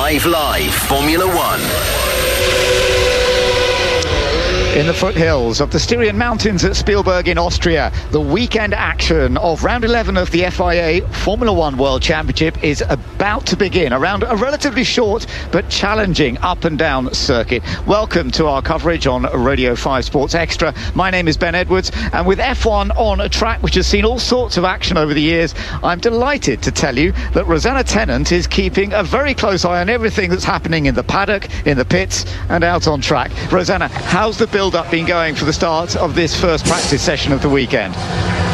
5 Live Formula One. In the foothills of the Styrian Mountains at Spielberg in Austria, the weekend action of round 11 of the FIA Formula One World Championship is about to begin around a relatively short but challenging up and down circuit. Welcome to our coverage on Radio 5 Sports Extra. My name is Ben Edwards, and with F1 on a track which has seen all sorts of action over the years, I'm delighted to tell you that Rosanna Tennant is keeping a very close eye on everything that's happening in the paddock, in the pits and out on track. Rosanna, how's the build-up been going for the start of this first practice session of the weekend?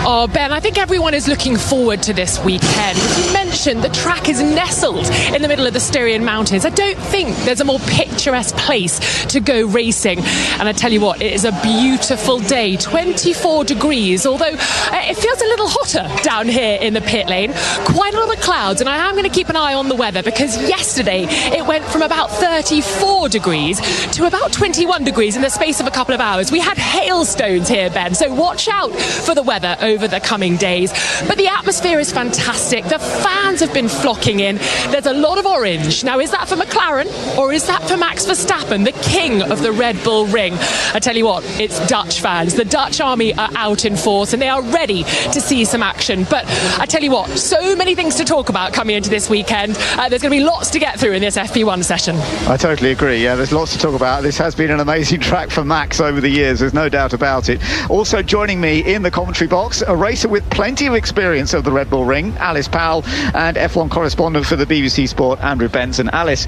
Oh, Ben, I think everyone is looking forward to this weekend. As you mentioned, the track is nestled in the middle of the Styrian Mountains. I don't think there's a more picturesque place to go racing. And I tell you what, it is a beautiful day, 24 degrees, although it feels a little hotter down here in the pit lane. Quite a lot of clouds, and I am going to keep an eye on the weather because yesterday it went from about 34 degrees to about 21 degrees in the space of a couple of hours. We had hailstones here, Ben, so watch out for the weather over the coming days. But the atmosphere is fantastic. The fans have been flocking in. There's a lot of orange. Now, is that for McLaren or is that for Max Verstappen, the king of the Red Bull Ring? I tell you what, it's Dutch fans. The Dutch army are out in force and they are ready to see some action. But I tell you what, so many things to talk about coming into this weekend. There's going to be lots to get through in this FP1 session. I totally agree. Yeah, there's lots to talk about. This has been an amazing track for Max over the years. There's no doubt about it. Also joining me in the commentary box, a racer with plenty of experience of the Red Bull Ring, Alice Powell, and F1 correspondent for the BBC Sport, Andrew Benson. Alice,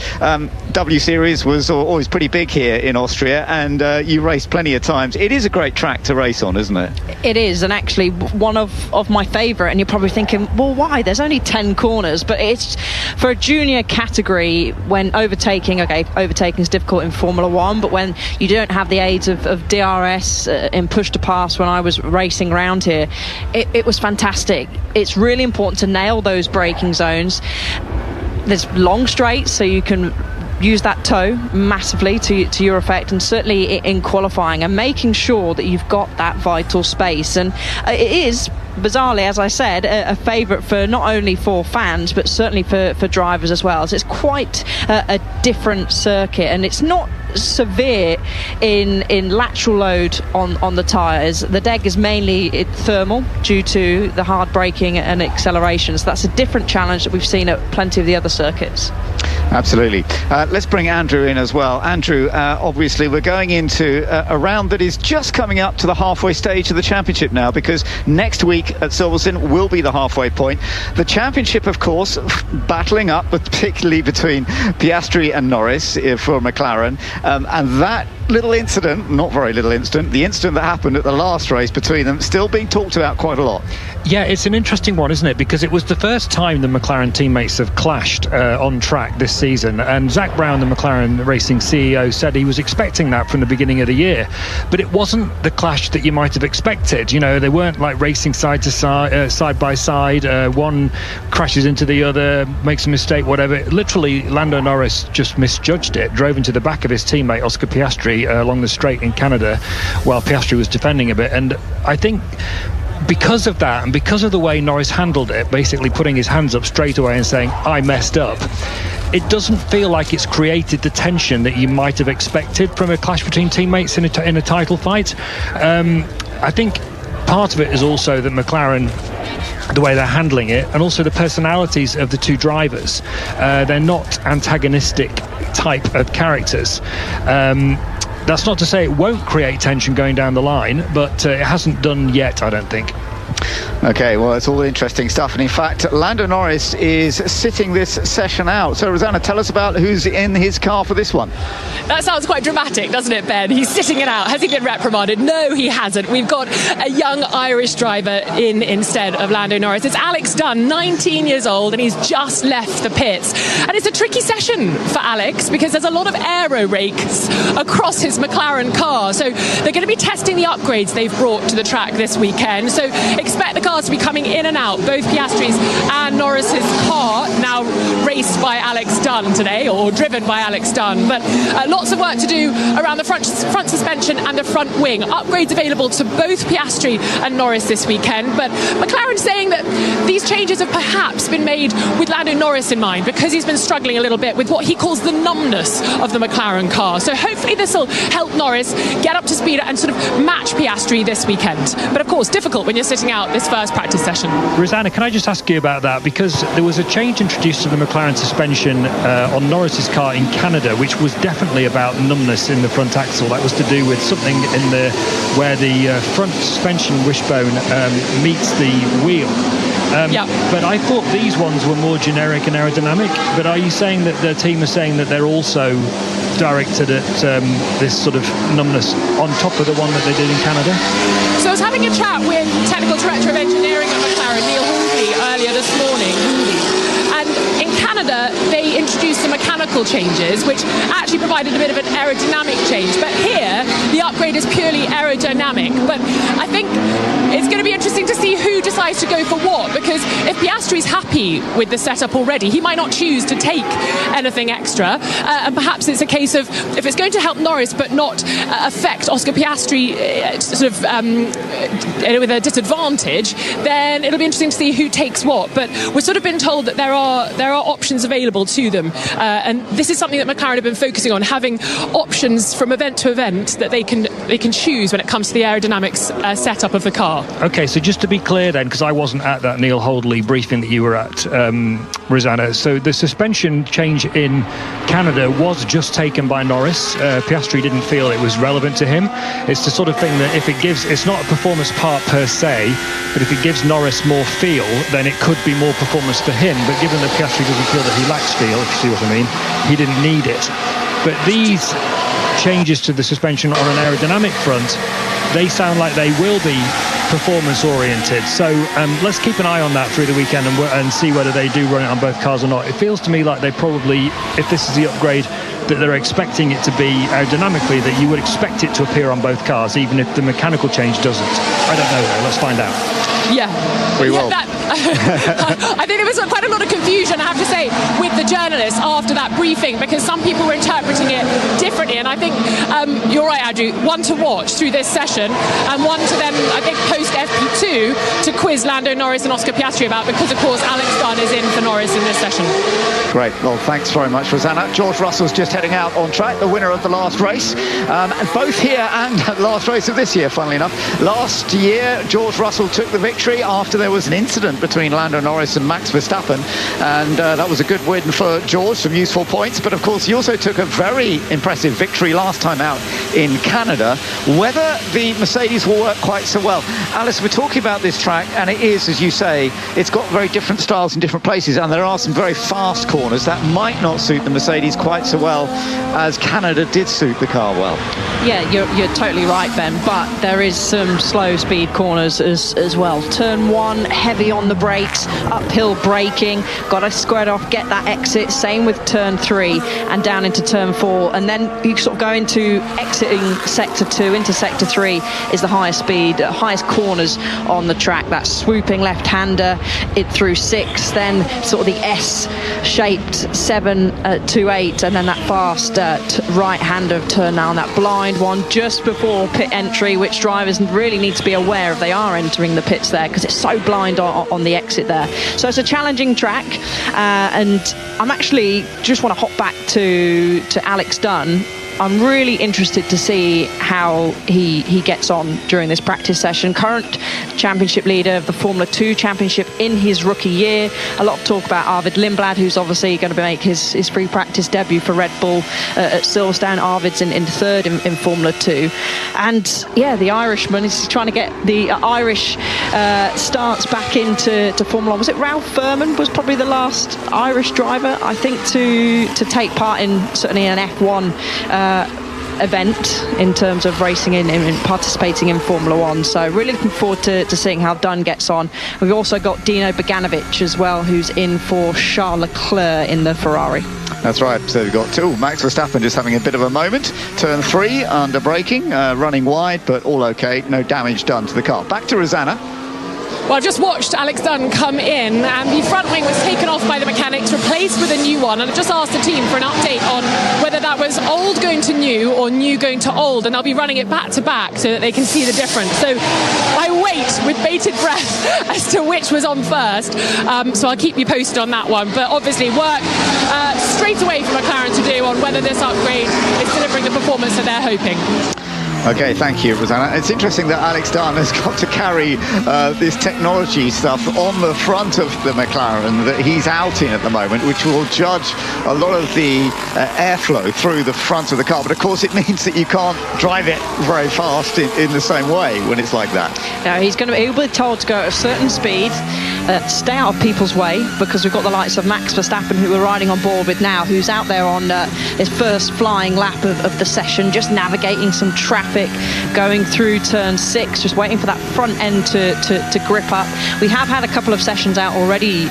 W Series was always pretty big here in Austria, and you raced plenty of times. It is a great track to race on, isn't it? It is, and actually one of my favourite, and you're probably thinking, well, why? There's only 10 corners, but it's for a junior category when overtaking is difficult in Formula One, but when you don't have the aids of DRS in push to pass when I was racing around here, it was fantastic. It's really important to nail those braking zones. There's long straights, so you can use that toe massively to your effect, and certainly in qualifying and making sure that you've got that vital space. And it is, bizarrely, as I said, a favourite for not only for fans but certainly for drivers as well. So it's quite a different circuit, and it's not severe in lateral load on the tyres. The deck is mainly thermal due to the hard braking and acceleration, so that's a different challenge that we've seen at plenty of the other circuits. Absolutely. Let's bring Andrew in as well. Andrew, obviously we're going into a round that is just coming up to the halfway stage of the championship now, because next week at Silverstone will be the halfway point. The championship, of course, battling up, particularly between Piastri and Norris for McLaren, and that little incident, not very little incident, the incident that happened at the last race between them, still being talked about quite a lot. Yeah, it's an interesting one, isn't it? Because it was the first time the McLaren teammates have clashed on track this season, and Zak Brown, the McLaren Racing CEO, said he was expecting that from the beginning of the year, but it wasn't the clash that you might have expected. You know, they weren't like racing side to side, side by side. One crashes into the other, makes a mistake, whatever. Literally, Lando Norris just misjudged it, drove into the back of his teammate Oscar Piastri along the straight in Canada while Piastri was defending a bit. And I think because of that, and because of the way Norris handled it, basically putting his hands up straight away and saying, I messed up, it doesn't feel like it's created the tension that you might have expected from a clash between teammates in a title fight. I think part of it is also that McLaren, the way they're handling it, and also the personalities of the two drivers, they're not antagonistic type of characters. That's not to say it won't create tension going down the line, but it hasn't done yet, I don't think. Okay, well, it's all interesting stuff, and in fact Lando Norris is sitting this session out. So Rosanna, tell us about who's in his car for this one. That sounds quite dramatic, doesn't it, Ben? He's sitting it out. Has he been reprimanded? No, he hasn't. We've got a young Irish driver in instead of Lando Norris. It's Alex Dunn, 19 years old, and he's just left the pits. And it's a tricky session for Alex because there's a lot of aero rakes across his McLaren car. So they're going to be testing the upgrades they've brought to the track this weekend. So expect the cars to be coming in and out, both Piastri's and Norris's car, now raced by Alex Dunn today, or driven by Alex Dunn. But lots of work to do around the front suspension and the front wing. Upgrades available to both Piastri and Norris this weekend. But McLaren saying that these changes have perhaps been made with Lando Norris in mind, because he's been struggling a little bit with what he calls the numbness of the McLaren car. So hopefully this will help Norris get up to speed and sort of match Piastri this weekend. But of course, difficult when you're sitting out this first practice session. Rosanna, can I just ask you about that? Because there was a change introduced to the McLaren suspension on Norris's car in Canada, which was definitely about numbness in the front axle. That was to do with something in where the front suspension wishbone meets the wheel. But I thought these ones were more generic and aerodynamic. But are you saying that the team is saying that they're also directed at this sort of numbness on top of the one that they did in Canada? So I was having a chat with Technical Director of Engineering at McLaren, Neil Hawley, earlier this morning. And in Canada, they introduced some mechanical changes, which actually provided a bit of an aerodynamic change. But here, the upgrade is purely aerodynamic. But I think it's going to be interesting to see who decides to go for what, because if Piastri's happy with the setup already, he might not choose to take anything extra. And perhaps it's a case of, if it's going to help Norris but not affect Oscar Piastri with a disadvantage, then it'll be interesting to see who takes what. But we've sort of been told that there are options available to them, and this is something that McLaren have been focusing on, having options from event to event that they can choose when it comes to the aerodynamics setup of the car. Okay, so just to be clear then, because I wasn't at that Neil Holdley briefing that you were at, Rosanna, so the suspension change in Canada was just taken by Norris. Piastri didn't feel it was relevant to him. It's the sort of thing that if it gives, it's not a performance part per se, but if it gives Norris more feel, then it could be more performance for him. But given that Piastri doesn't feel that he lacks feel, if you see what I mean, he didn't need it. But these changes to the suspension on an aerodynamic front, they sound like they will be performance oriented. So let's keep an eye on that through the weekend and see whether they do run it on both cars or not. It feels to me like they probably, if this is the upgrade that they're expecting it to be aerodynamically, that you would expect it to appear on both cars, even if the mechanical change doesn't. I don't know though, let's find out. Yeah, we will. I think there was quite a lot of confusion, I have to say, with the journalists after that briefing, because some people were interpreting it differently. And I think you're right, Andrew, one to watch through this session, and one to then, I think, post FP2 to quiz Lando Norris and Oscar Piastri about, because of course Alex Dunn is in for Norris in this session. Great. Well, thanks very much, Rosanna. George Russell's just heading out on track, the winner of the last race, and both here and the last race of this year, funnily enough. Last year, George Russell took the victory after there was an incident between Lando Norris and Max Verstappen, and that was a good win for George, some useful points. But of course, he also took a very impressive victory last time out in Canada. Whether the Mercedes will work quite so well, Alice, we're talking about this track, and it is, as you say, it's got very different styles in different places, and there are some very fast corners that might not suit the Mercedes quite so well as Canada did suit the car well. Yeah, you're totally right, Ben, but there is some slow speed corners as well. Turn 1, heavy on the brakes, uphill braking, got to square it off, get that exit. Same with turn 3 and down into turn 4, and then you sort of go into exiting sector 2 into sector 3 is the highest speed, highest corners on the track. That swooping left-hander it through 6, then sort of the S-shaped 7 to 8, and then that fast right-hander of turn 9, that blind one just before pit entry, which drivers really need to be aware if they are entering the pits there, because it's so blind on the exit there. So it's a challenging track, and I'm actually just want to hop back to Alex Dunn. I'm really interested to see how he gets on during this practice session. Current championship leader of the Formula 2 championship in his rookie year. A lot of talk about Arvid Lindblad, who's obviously going to make his free practice debut for Red Bull at Silverstone. Arvid's in third in Formula 2. And yeah, the Irishman is trying to get the Irish starts back into Formula 1. Was it Ralph Furman was probably the last Irish driver, I think, to take part in certainly an F1 event in terms of racing in participating in Formula 1. So really looking forward to seeing how Dunn gets on. We've also got Dino Beganovic as well, who's in for Charles Leclerc in the Ferrari. That's right. So we've got Max Verstappen just having a bit of a moment. Turn 3 under braking, running wide, but all okay. No damage done to the car. Back to Rosanna. Well, I've just watched Alex Dunn come in, and the front wing was taken off by the mechanics, replaced with a new one, and I've just asked the team for an update on whether that was old going to new or new going to old, and they'll be running it back to back so that they can see the difference. So I wait with bated breath as to which was on first, so I'll keep you posted on that one. But obviously work straight away for McLaren to do on whether this upgrade is delivering the performance that they're hoping. Okay, thank you, Rosanna. It's interesting that Alex Dunn has got to carry this technology stuff on the front of the McLaren that he's out in at the moment, which will judge a lot of the airflow through the front of the car. But of course, it means that you can't drive it very fast in the same way when it's like that. No, he'll be told to go at a certain speed, stay out of people's way, because we've got the likes of Max Verstappen, who we're riding on board with now, who's out there on his first flying lap of the session, just navigating some traffic, going through turn 6, just waiting for that front end to grip up. We have had a couple of sessions out already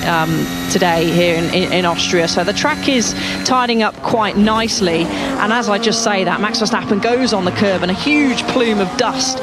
today here in Austria, so the track is tidying up quite nicely. And as I just say that, Max Verstappen goes on the curb and a huge plume of dust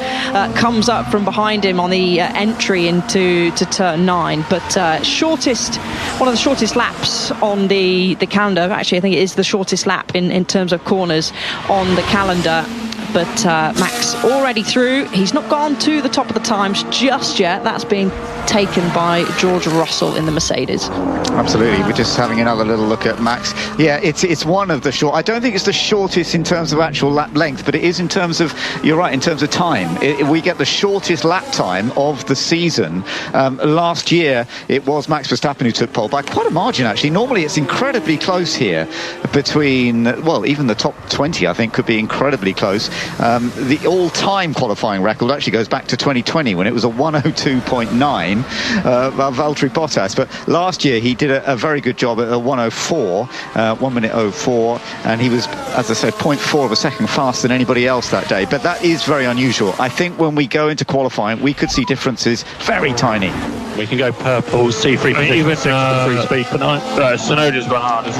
comes up from behind him on the entry into turn 9. But one of the shortest laps on the calendar. Actually, I think it is the shortest lap in terms of corners on the calendar. But Max already through. He's not gone to the top of the times just yet. That's being taken by George Russell in the Mercedes. Absolutely. We're just having another little look at Max. Yeah, it's one of the short. I don't think it's the shortest in terms of actual lap length, but it is in terms of, you're right, in terms of time. We get the shortest lap time of the season. Last year, it was Max Verstappen who took pole by quite a margin, actually. Normally, it's incredibly close here between, well, even the top 20, I think, could be incredibly close. The all-time qualifying record actually goes back to 2020 when it was a 102.9 Valtteri Bottas. But last year he did a very good job at a 104, 1 minute 04, and he was, as I said, 0.4 of a second faster than anybody else that day. But that is very unusual. I think when we go into qualifying, we could see differences very tiny. We can go purple, C3 position, even 6 for free speed for 9. Sonoda's run hardest.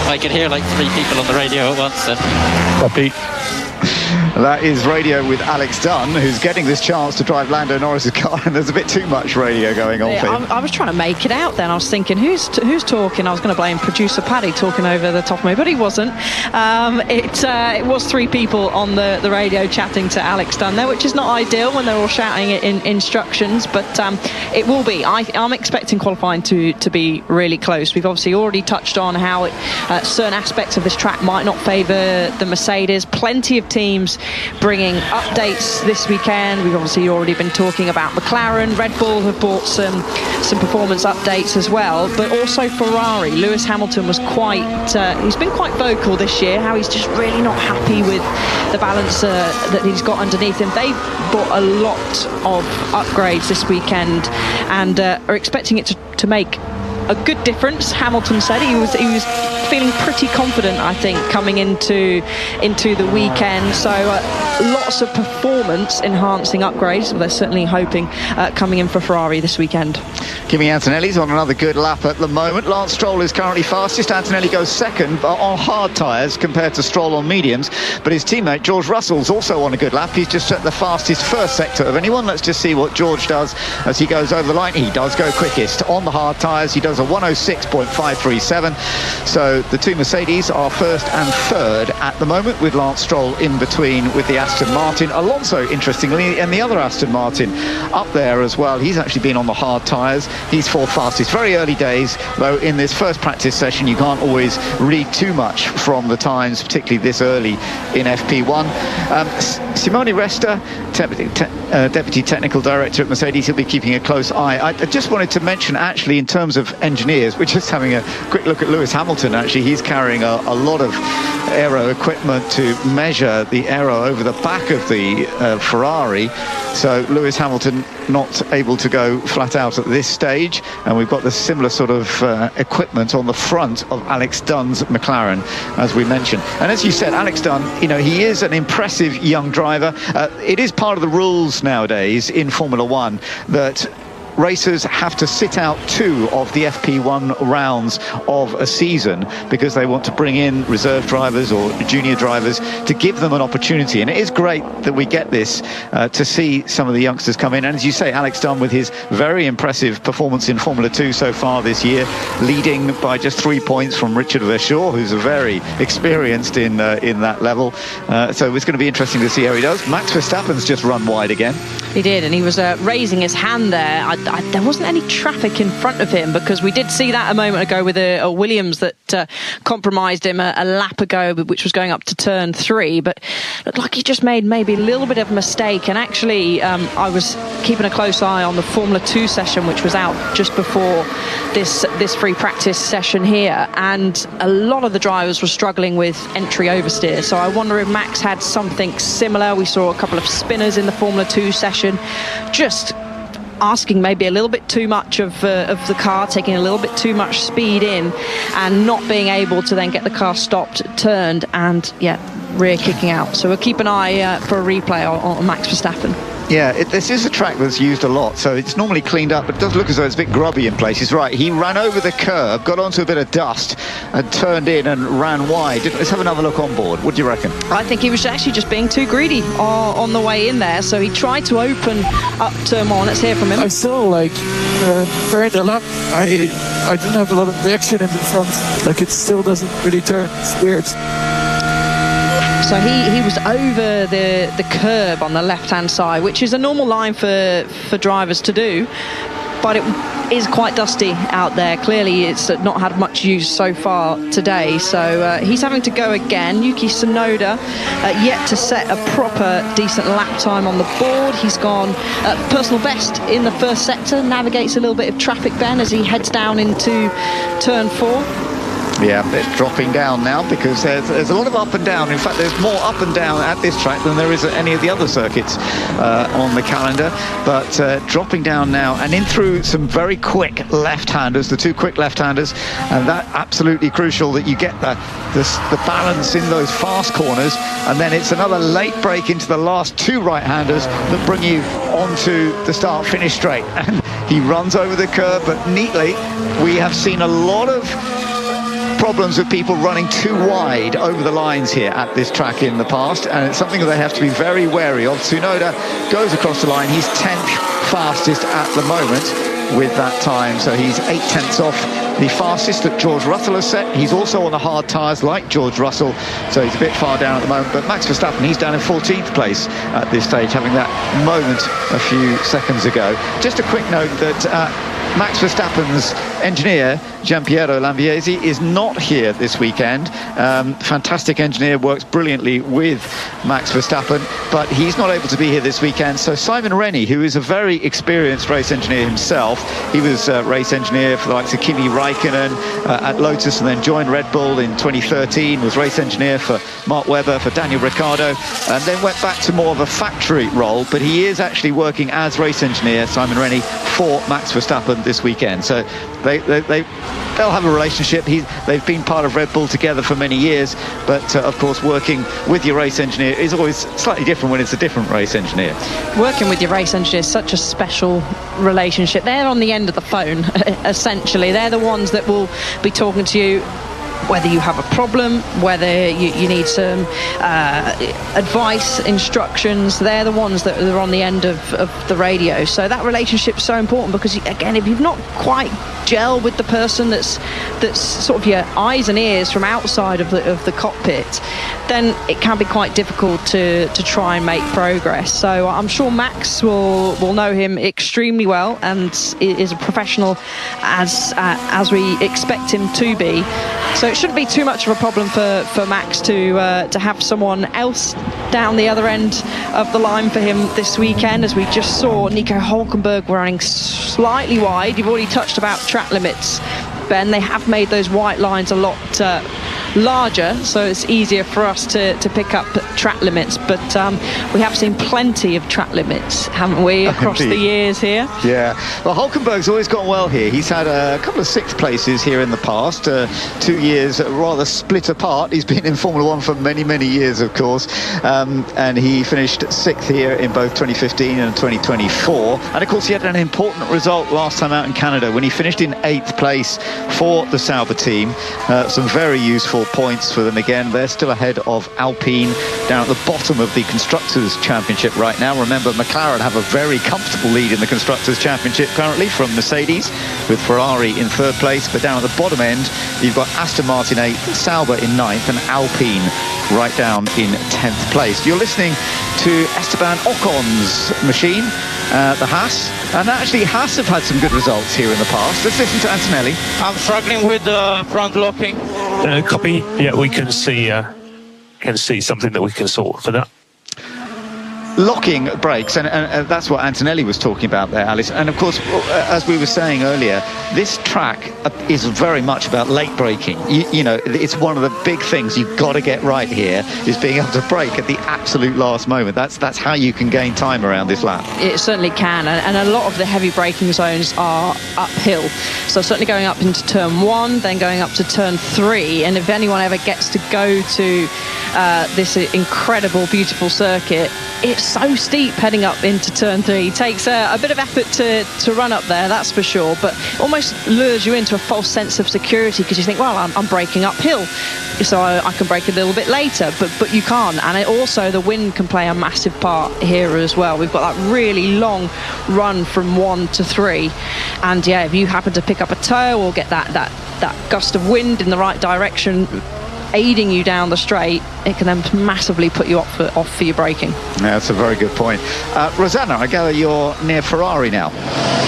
I can hear like 3 people on the radio at once then. Copy. That is radio with Alex Dunn, who's getting this chance to drive Lando Norris's car, and there's a bit too much radio going on for him. I was trying to make it out then. I was thinking, who's talking? I was going to blame producer Paddy talking over the top of me, but he wasn't. It was 3 people on the radio chatting to Alex Dunn there, which is not ideal when they're all shouting in instructions, but it will be. I'm expecting qualifying to be really close. We've obviously already touched on how certain aspects of this track might not favour the Mercedes. Plenty of teams bringing updates this weekend. We've obviously already been talking about McLaren. Red Bull have brought some performance updates as well, but also Ferrari. Lewis Hamilton was he's been quite vocal this year, how he's just really not happy with the balance that he's got underneath him. They've brought a lot of upgrades this weekend and are expecting it to make a good difference. Hamilton said he was feeling pretty confident, I think, coming into the weekend. So lots of performance enhancing upgrades. Well, they're certainly hoping coming in for Ferrari this weekend. Kimi Antonelli's on another good lap at the moment. Lance Stroll is currently fastest. Antonelli goes second, but on hard tyres compared to Stroll on mediums. But his teammate George Russell's also on a good lap. He's just set the fastest first sector of anyone. Let's just see what George does as he goes over the line. He does go quickest on the hard tyres. He does a 106.537. So the two Mercedes are first and third at the moment, with Lance Stroll in between with the Aston Martin. Alonso, interestingly, and the other Aston Martin up there as well. He's actually been on the hard tyres. He's fourth fastest. Very early days, though. In this first practice session, you can't always read too much from the times, particularly this early in FP1. Simone Resta, Deputy Technical Director at Mercedes, he'll be keeping a close eye. I just wanted to mention, actually, in terms of engineers, we're just having a quick look at Lewis Hamilton. Actually, he's carrying a lot of aero equipment to measure the aero over the back of the Ferrari. So Lewis Hamilton not able to go flat out at this stage, and we've got the similar sort of equipment on the front of Alex Dunn's McLaren, as we mentioned. And as you said, Alex Dunn, he is an impressive young driver. It is part of the rules nowadays in Formula One that racers have to sit out 2 of the FP1 rounds of a season because they want to bring in reserve drivers or junior drivers to give them an opportunity. And it is great that we get this to see some of the youngsters come in. And as you say, Alex Dunn, with his very impressive performance in Formula 2 so far this year, leading by just 3 points from Richard Verschoor, who's a very experienced in that level. So it's going to be interesting to see how he does. Max Verstappen's just run wide again. He did, and he was raising his hand there. There wasn't any traffic in front of him, because we did see that a moment ago with a Williams that compromised him a lap ago, which was going up to turn 3, but looked like he just made maybe a little bit of a mistake. And actually, I was keeping a close eye on the Formula 2 session, which was out just before this free practice session here, and a lot of the drivers were struggling with entry oversteer. So I wonder if Max had something similar. We saw a couple of spinners in the Formula 2 session, just asking maybe a little bit too much of the car, taking a little bit too much speed in, and not being able to then get the car stopped, turned, and rear kicking out. So we'll keep an eye for a replay on Max Verstappen. Yeah, this is a track that's used a lot, so it's normally cleaned up, but it does look as though it's a bit grubby in places. Right, he ran over the curb, got onto a bit of dust, and turned in and ran wide. Let's have another look on board. What do you reckon? I think he was actually just being too greedy on the way in there, so he tried to open up turn 1. Let's hear from him. I saw, during the lap, I didn't have a lot of reaction in the front. It still doesn't really turn. It's weird. So he was over the curb on the left-hand side, which is a normal line for drivers to do, but it is quite dusty out there. Clearly, it's not had much use so far today, so he's having to go again. Yuki Tsunoda yet to set a proper decent lap time on the board. He's gone personal best in the first sector, navigates a little bit of traffic then as he heads down into turn 4. Yeah, it's dropping down now because there's a lot of up and down. In fact, there's more up and down at this track than there is at any of the other circuits on the calendar. But dropping down now and in through some very quick left-handers, the 2 quick left-handers, and that absolutely crucial that you get the balance in those fast corners. And then it's another late break into the last 2 right-handers that bring you onto the start-finish straight. And he runs over the curb, but neatly. We have seen a lot of problems with people running too wide over the lines here at this track in the past, and it's something that they have to be very wary of. Tsunoda goes across the line. He's 10th fastest at the moment with that time, so he's 8 tenths off the fastest that George Russell has set. He's also on the hard tyres like George Russell, so he's a bit far down at the moment. But Max Verstappen, he's down in 14th place at this stage, having that moment a few seconds ago. Just a quick note that Max Verstappen's engineer, Giampiero Lambiesi, is not here this weekend. Fantastic engineer, works brilliantly with Max Verstappen, but he's not able to be here this weekend. So Simon Rennie, who is a very experienced race engineer himself, he was a race engineer for the likes of Kimi Raikkonen at Lotus, and then joined Red Bull in 2013, was race engineer for Mark Webber, for Daniel Ricciardo, and then went back to more of a factory role. But he is actually working as race engineer, Simon Rennie, for Max Verstappen this weekend. So they'll have a relationship. They've been part of Red Bull together for many years, but of course working with your race engineer is always slightly different when it's a different race engineer. Working with your race engineer is such a special relationship. They're on the end of the phone, essentially. They're the ones that will be talking to you whether you have a problem, whether you need some advice, instructions. They're the ones that are on the end of the radio. So that relationship's so important, because again, if you've not quite gel with the person that's sort of your eyes and ears from outside of the cockpit, then it can be quite difficult to try and make progress. So I'm sure Max will know him extremely well and is a professional as we expect him to be. So it shouldn't be too much of a problem for Max to have someone else down the other end of the line for him this weekend. As we just saw, Nico Hülkenberg running slightly wide. You've already touched about track limits. Ben, they have made those white lines a lot larger, so it's easier for us to pick up track limits, but we have seen plenty of track limits, haven't we, across the years here? Yeah, well, Hulkenberg's always gone well here. He's had a couple of sixth places here in the past, 2 years rather split apart. He's been in Formula One for many years, of course, and he finished sixth here in both 2015 and 2024, and of course he had an important result last time out in Canada when he finished in 8th place for the Sauber team. Some very useful points for them again. They're still ahead of Alpine down at the bottom of the Constructors' Championship right now. Remember, McLaren have a very comfortable lead in the Constructors' Championship currently from Mercedes, with Ferrari in 3rd place, but down at the bottom end you've got Aston Martin 8th, Sauber in 9th, and Alpine right down in 10th place. You're listening to Esteban Ocon's machine, the Haas, and actually Haas have had some good results here in the past. Let's listen to Antonelli. I'm struggling with the front locking. Copy. Yeah, we can see something that we can sort for that. Locking brakes, and that's what Antonelli was talking about there, Alice. And of course, as we were saying earlier, this track is very much about late braking. You know, it's one of the big things you've got to get right here, is being able to brake at the absolute last moment. That's how you can gain time around this lap. It certainly can, and a lot of the heavy braking zones are uphill. So certainly going up into turn 1, then going up to turn 3, and if anyone ever gets to go to this incredible, beautiful circuit, it's so steep heading up into turn 3. It takes a bit of effort to run up there, that's for sure, but almost lures you into a false sense of security, because you think, well, I'm braking uphill, so I can brake a little bit later, but you can't. And also the wind can play a massive part here as well. We've got that really long run from 1 to 3, and yeah, if you happen to pick up a toe or get that gust of wind in the right direction aiding you down the straight, it can then massively put you off for your braking. Yeah, that's a very good point. Rosanna, I gather you're near Ferrari now.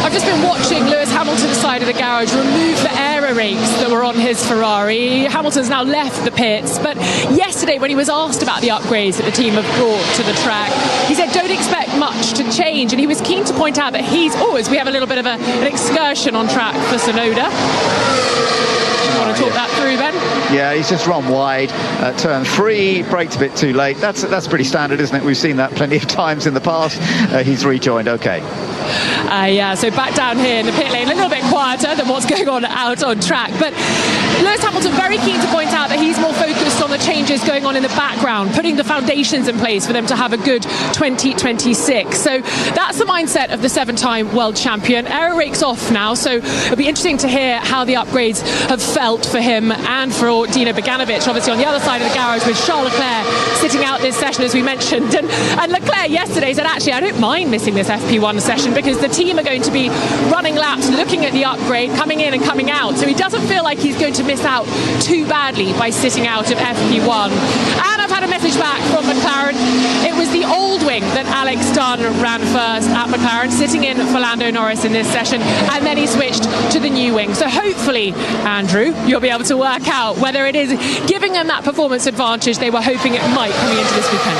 I've just been watching Lewis Hamilton's side of the garage remove the aerorakes that were on his Ferrari. Hamilton's now left the pits, but yesterday when he was asked about the upgrades that the team have brought to the track, he said don't expect much to change, and he was keen to point out that as we have a little bit of an excursion on track for Sonoda. Want to talk that through, Ben? Yeah, he's just run wide at turn 3, braked a bit too late. That's pretty standard, isn't it? We've seen that plenty of times in the past. He's rejoined, okay. Yeah, so back down here in the pit lane, a little bit quieter than what's going on out on track. But Lewis Hamilton very keen to point out that he's more focused on the changes going on in the background, putting the foundations in place for them to have a good 2026. So that's the mindset of the 7-time world champion. Aero rakes off now, so it'll be interesting to hear how the upgrades have felt for him and for Dino Beganovic, obviously on the other side of the garage, with Charles Leclerc sitting out this session, as we mentioned. And Leclerc yesterday said, actually, I don't mind missing this FP1 session because the team are going to be running laps, looking at the upgrade, coming in and coming out. So he doesn't feel like he's going to miss out too badly by sitting out of FP1. And I've had a message back from McLaren. It was the old wing that Alex Dunn ran first at McLaren, sitting in for Lando Norris in this session, and then he switched to the new wing. So hopefully, Andrew, you'll be able to work out whether it is giving them that performance advantage they were hoping it might coming into this weekend.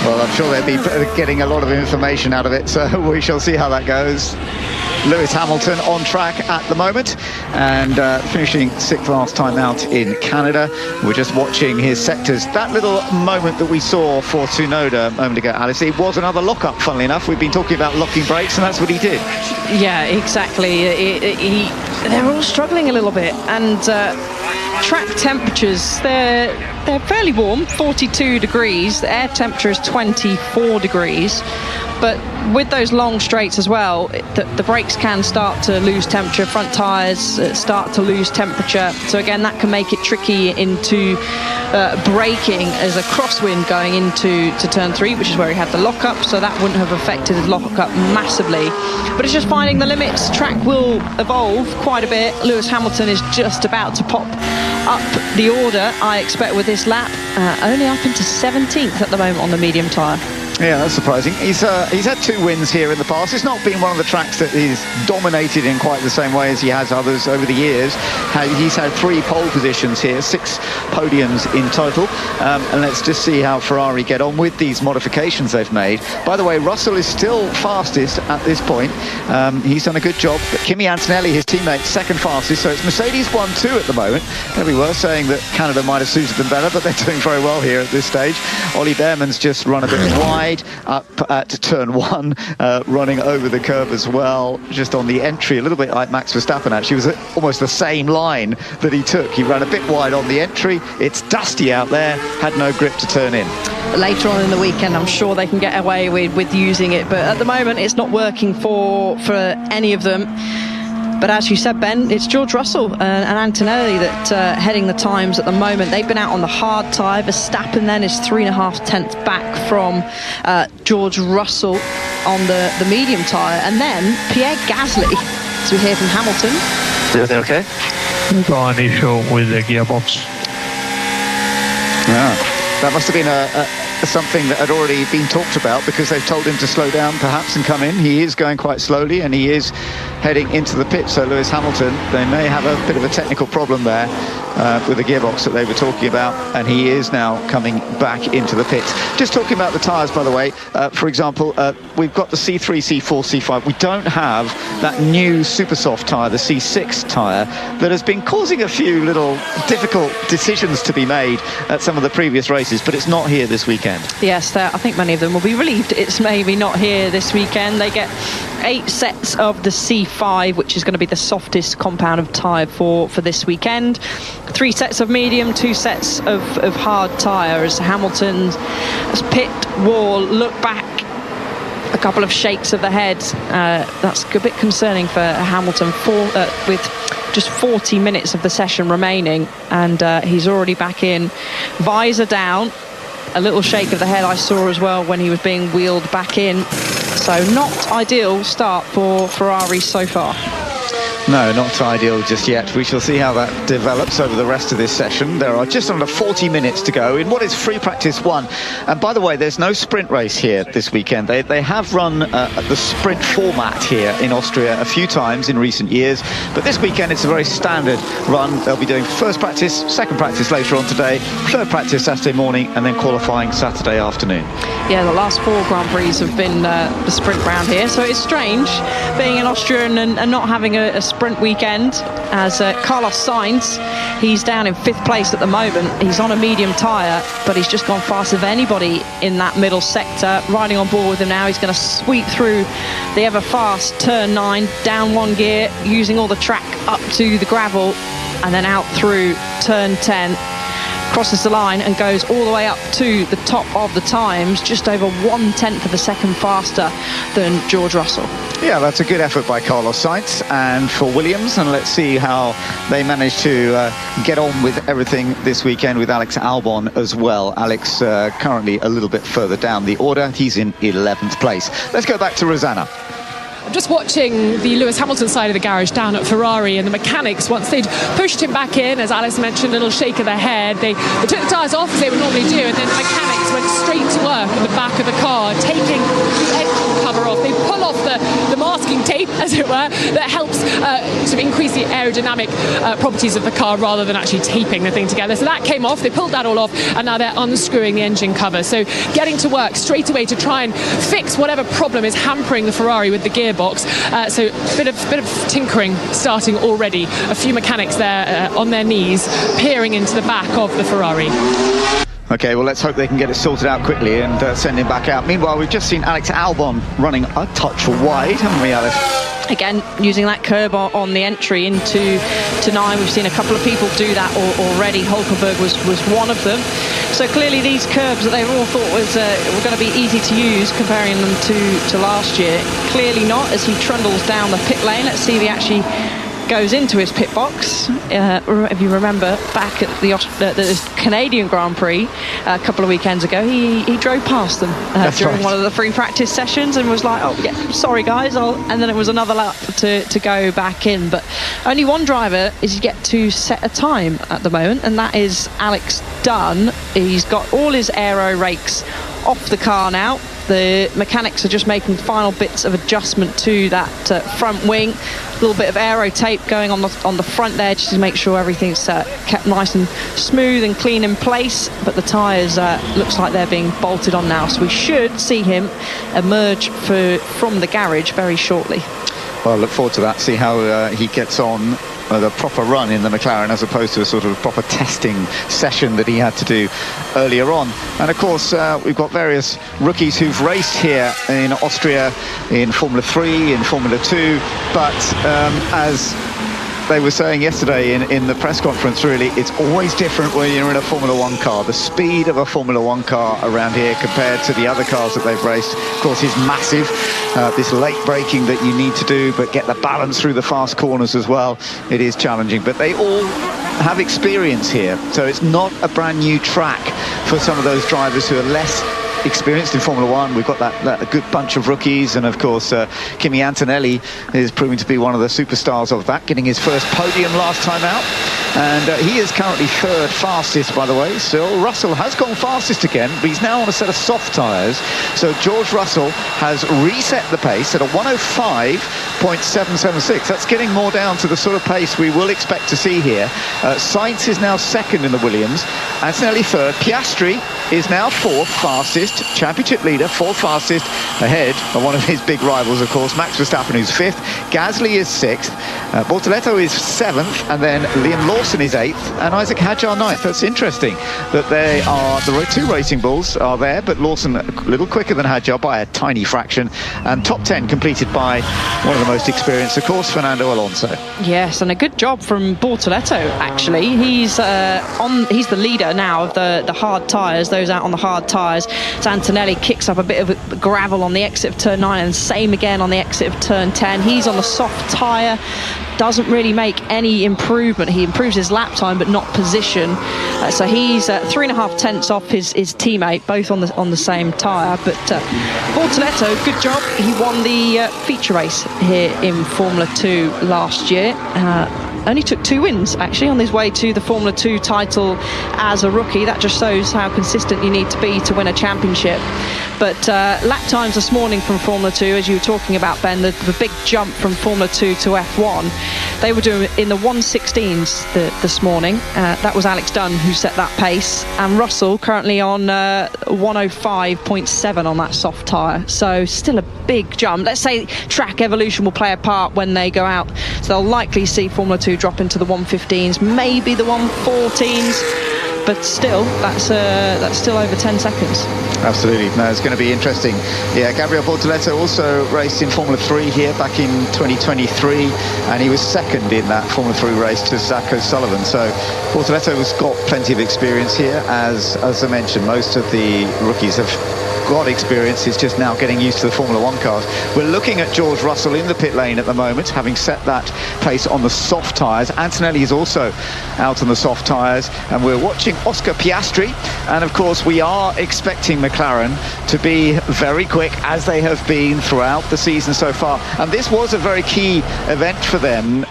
Well, I'm sure they'll be getting a lot of information out of it, so we shall see how that goes. Lewis Hamilton on track at the moment, and finishing 6th last time out in Canada. We're just watching his sectors. That little moment that we saw for Tsunoda a moment ago, Alice, it was another lock-up, funnily enough. We've been talking about locking brakes, and that's what he did. Yeah, exactly. They're all struggling a little bit, and track temperatures, they're fairly warm, 42 degrees. The air temperature is 24 degrees. But with those long straights as well, the brakes can start to lose temperature, front tyres start to lose temperature. So again, that can make it tricky into braking as a crosswind going into turn 3, which is where he had the lockup. So that wouldn't have affected his lockup massively. But it's just finding the limits. Track will evolve quite a bit. Lewis Hamilton is just about to pop up the order, I expect, with this lap. Only up into 17th at the moment on the medium tyre. Yeah, that's surprising. He's had 2 wins here in the past. It's not been one of the tracks that he's dominated in quite the same way as he has others over the years. He's had 3 pole positions here, 6 podiums in total. And let's just see how Ferrari get on with these modifications they've made. By the way, Russell is still fastest at this point. He's done a good job. But Kimi Antonelli, his teammate, second fastest. So it's Mercedes 1-2 at the moment. There we were saying that Canada might have suited them better, but they're doing very well here at this stage. Ollie Behrman's just run a bit wide up at turn 1, running over the curve as well, just on the entry, a little bit like Max Verstappen actually. It was almost the same line that he took. He ran a bit wide on the entry. It's dusty out there, had no grip to turn in. Later on in the weekend, I'm sure they can get away with using it, but at the moment it's not working for any of them. But as you said, Ben, it's George Russell and Antonelli that heading the times at the moment. They've been out on the hard tyre. Verstappen then is 3.5 tenths back from George Russell on the medium tyre. And then Pierre Gasly, as we hear from Hamilton. Everything okay? Got an issue with the gearbox. Yeah, that must have been something that had already been talked about, because they've told him to slow down perhaps and come in. He is going quite slowly and he is heading into the pit. So Lewis Hamilton, they may have a bit of a technical problem there with the gearbox that they were talking about, and he is now coming back into the pits. Just talking about the tyres, by the way, for example, we've got the C3, C4, C5. We don't have that new super soft tyre, the C6 tyre, that has been causing a few little difficult decisions to be made at some of the previous races, but it's not here this weekend. Yes, I think many of them will be relieved it's maybe not here this weekend. They get 8 sets of the C5, which is going to be the softest compound of tyre for this weekend. 3 sets of medium, 2 sets of hard tyre, as Hamilton's pit wall look back. A couple of shakes of the head. That's a bit concerning for Hamilton with just 40 minutes of the session remaining, and he's already back in. Visor down. A little shake of the head I saw as well when he was being wheeled back in. So not ideal start for Ferrari so far. No, not ideal just yet. We shall see how that develops over the rest of this session. There are just under 40 minutes to go in what is free practice 1. And by the way, there's no sprint race here this weekend. They have run the sprint format here in Austria a few times in recent years, but this weekend it's a very standard run. They'll be doing first practice, second practice later on today, third practice Saturday morning, and then qualifying Saturday afternoon. Yeah, the last 4 Grand Prix have been the sprint round here, so it's strange being in Austria and not having a sprint weekend, as Carlos Sainz, he's down in 5th place at the moment. He's on a medium tyre, but he's just gone faster than anybody in that middle sector. Riding on board with him now, he's going to sweep through the ever fast turn 9, down 1 gear, using all the track up to the gravel, and then out through turn 10. Crosses the line and goes all the way up to the top of the times, just over 1/10 of a second faster than George Russell. Yeah, that's a good effort by Carlos Sainz and for Williams, and let's see how they manage to get on with everything this weekend with Alex Albon as well. Alex currently a little bit further down the order. He's in 11th place. Let's go back to Rosanna. Just watching the Lewis Hamilton side of the garage down at Ferrari, and the mechanics, once they'd pushed him back in, as Alice mentioned, a little shake of the head, they took the tyres off as they would normally do, and then the mechanics went straight to work at the back of the car, taking the engine cover off. They pull off the masking tape, as it were, that helps sort of increase the aerodynamic properties of the car rather than actually taping the thing together. So that came off, they pulled that all off, and now they're unscrewing the engine cover. So getting to work straight away to try and fix whatever problem is hampering the Ferrari with the gearbox. So a bit of tinkering starting already. A few mechanics there on their knees peering into the back of the Ferrari. Okay, well, let's hope they can get it sorted out quickly and send him back out. Meanwhile, we've just seen Alex Albon running a touch wide, haven't we, Alice? Again, using that curb on the entry into 9. We've seen a couple of people do that already. Hulkenberg was one of them. So clearly these curbs that they all thought were going to be easy to use, comparing them to last year, clearly not, as he trundles down the pit lane. Let's see if he actually goes into his pit box. If you remember back at the Canadian Grand Prix a couple of weekends ago, he drove past them during one of the free practice sessions and was like, oh yeah, sorry guys, and then it was another lap to go back in. But only one driver is yet to set a time at the moment, and that is Alex Dunn. He's got all his aero rakes off the car now. The mechanics are just making final bits of adjustment to that front wing. A little bit of aero tape going on the front there just to make sure everything's kept nice and smooth and clean in place. But the tyres looks like they're being bolted on now, so we should see him emerge from the garage very shortly. Well, I look forward to that, see how he gets on the proper run in the McLaren as opposed to a sort of proper testing session that he had to do earlier on. And of course we've got various rookies who've raced here in Austria in Formula 3, in Formula 2, but as they were saying yesterday in the press conference, really, it's always different when you're in a Formula 1 car. The speed of a Formula 1 car around here compared to the other cars that they've raced, of course, is massive. This late braking that you need to do, but get the balance through the fast corners as well, it is challenging. But they all have experience here, so it's not a brand new track for some of those drivers who are less experienced in Formula 1. We've got that a good bunch of rookies, and of course Kimi Antonelli is proving to be one of the superstars of that, getting his first podium last time out, and he is currently third fastest, by the way. Still, Russell has gone fastest again, but he's now on a set of soft tyres, so George Russell has reset the pace at a 105.776. That's getting more down to the sort of pace we will expect to see here. Sainz is now second in the Williams, Antonelli third, Piastri is now fourth fastest, championship leader, fourth fastest, ahead of one of his big rivals, of course, Max Verstappen, who's fifth. Gasly is sixth, Bortoletto is seventh, and then Liam Lawson is eighth, and Isaac Hadjar ninth. That's interesting that they are, the two Racing Bulls are there, but Lawson a little quicker than Hadjar by a tiny fraction, and top 10 completed by one of the most experienced, of course, Fernando Alonso. Yes, and a good job from Bortoletto, actually. He's the leader now of the hard tyres, those out on the hard tyres. So Antonelli kicks up a bit of gravel on the exit of turn 9, and same again on the exit of turn 10. He's on the soft tyre, doesn't really make any improvement. He improves his lap time but not position, so he's 3.5 tenths off his teammate, both on the same tyre. But Bortoletto, good job. He won the feature race here in Formula 2 last year. Only took 2 wins, actually, on his way to the Formula 2 title as a rookie. That just shows how consistent you need to be to win a championship. But lap times this morning from Formula 2, as you were talking about, Ben, the big jump from Formula 2 to F1, they were doing in the 1:16s this morning. That was Alex Dunn who set that pace, and Russell currently on 105.7 on that soft tyre. So still a big jump. Let's say track evolution will play a part when they go out, so they'll likely see Formula 2 drop into the 115s, maybe the 114s, but still, that's still over 10 seconds. Absolutely. No, it's going to be interesting. Yeah, Gabriel Bortoletto also raced in Formula 3 here back in 2023, and he was second in that Formula 3 race to Zach O'Sullivan. So Bortoletto has got plenty of experience here. As I mentioned, most of the rookies have got experience, is just now getting used to the Formula 1 cars. We're looking at George Russell in the pit lane at the moment, having set that pace on the soft tyres. Antonelli is also out on the soft tyres, and we're watching Oscar Piastri, and of course we are expecting McLaren to be very quick, as they have been throughout the season so far. And this was a very key event for them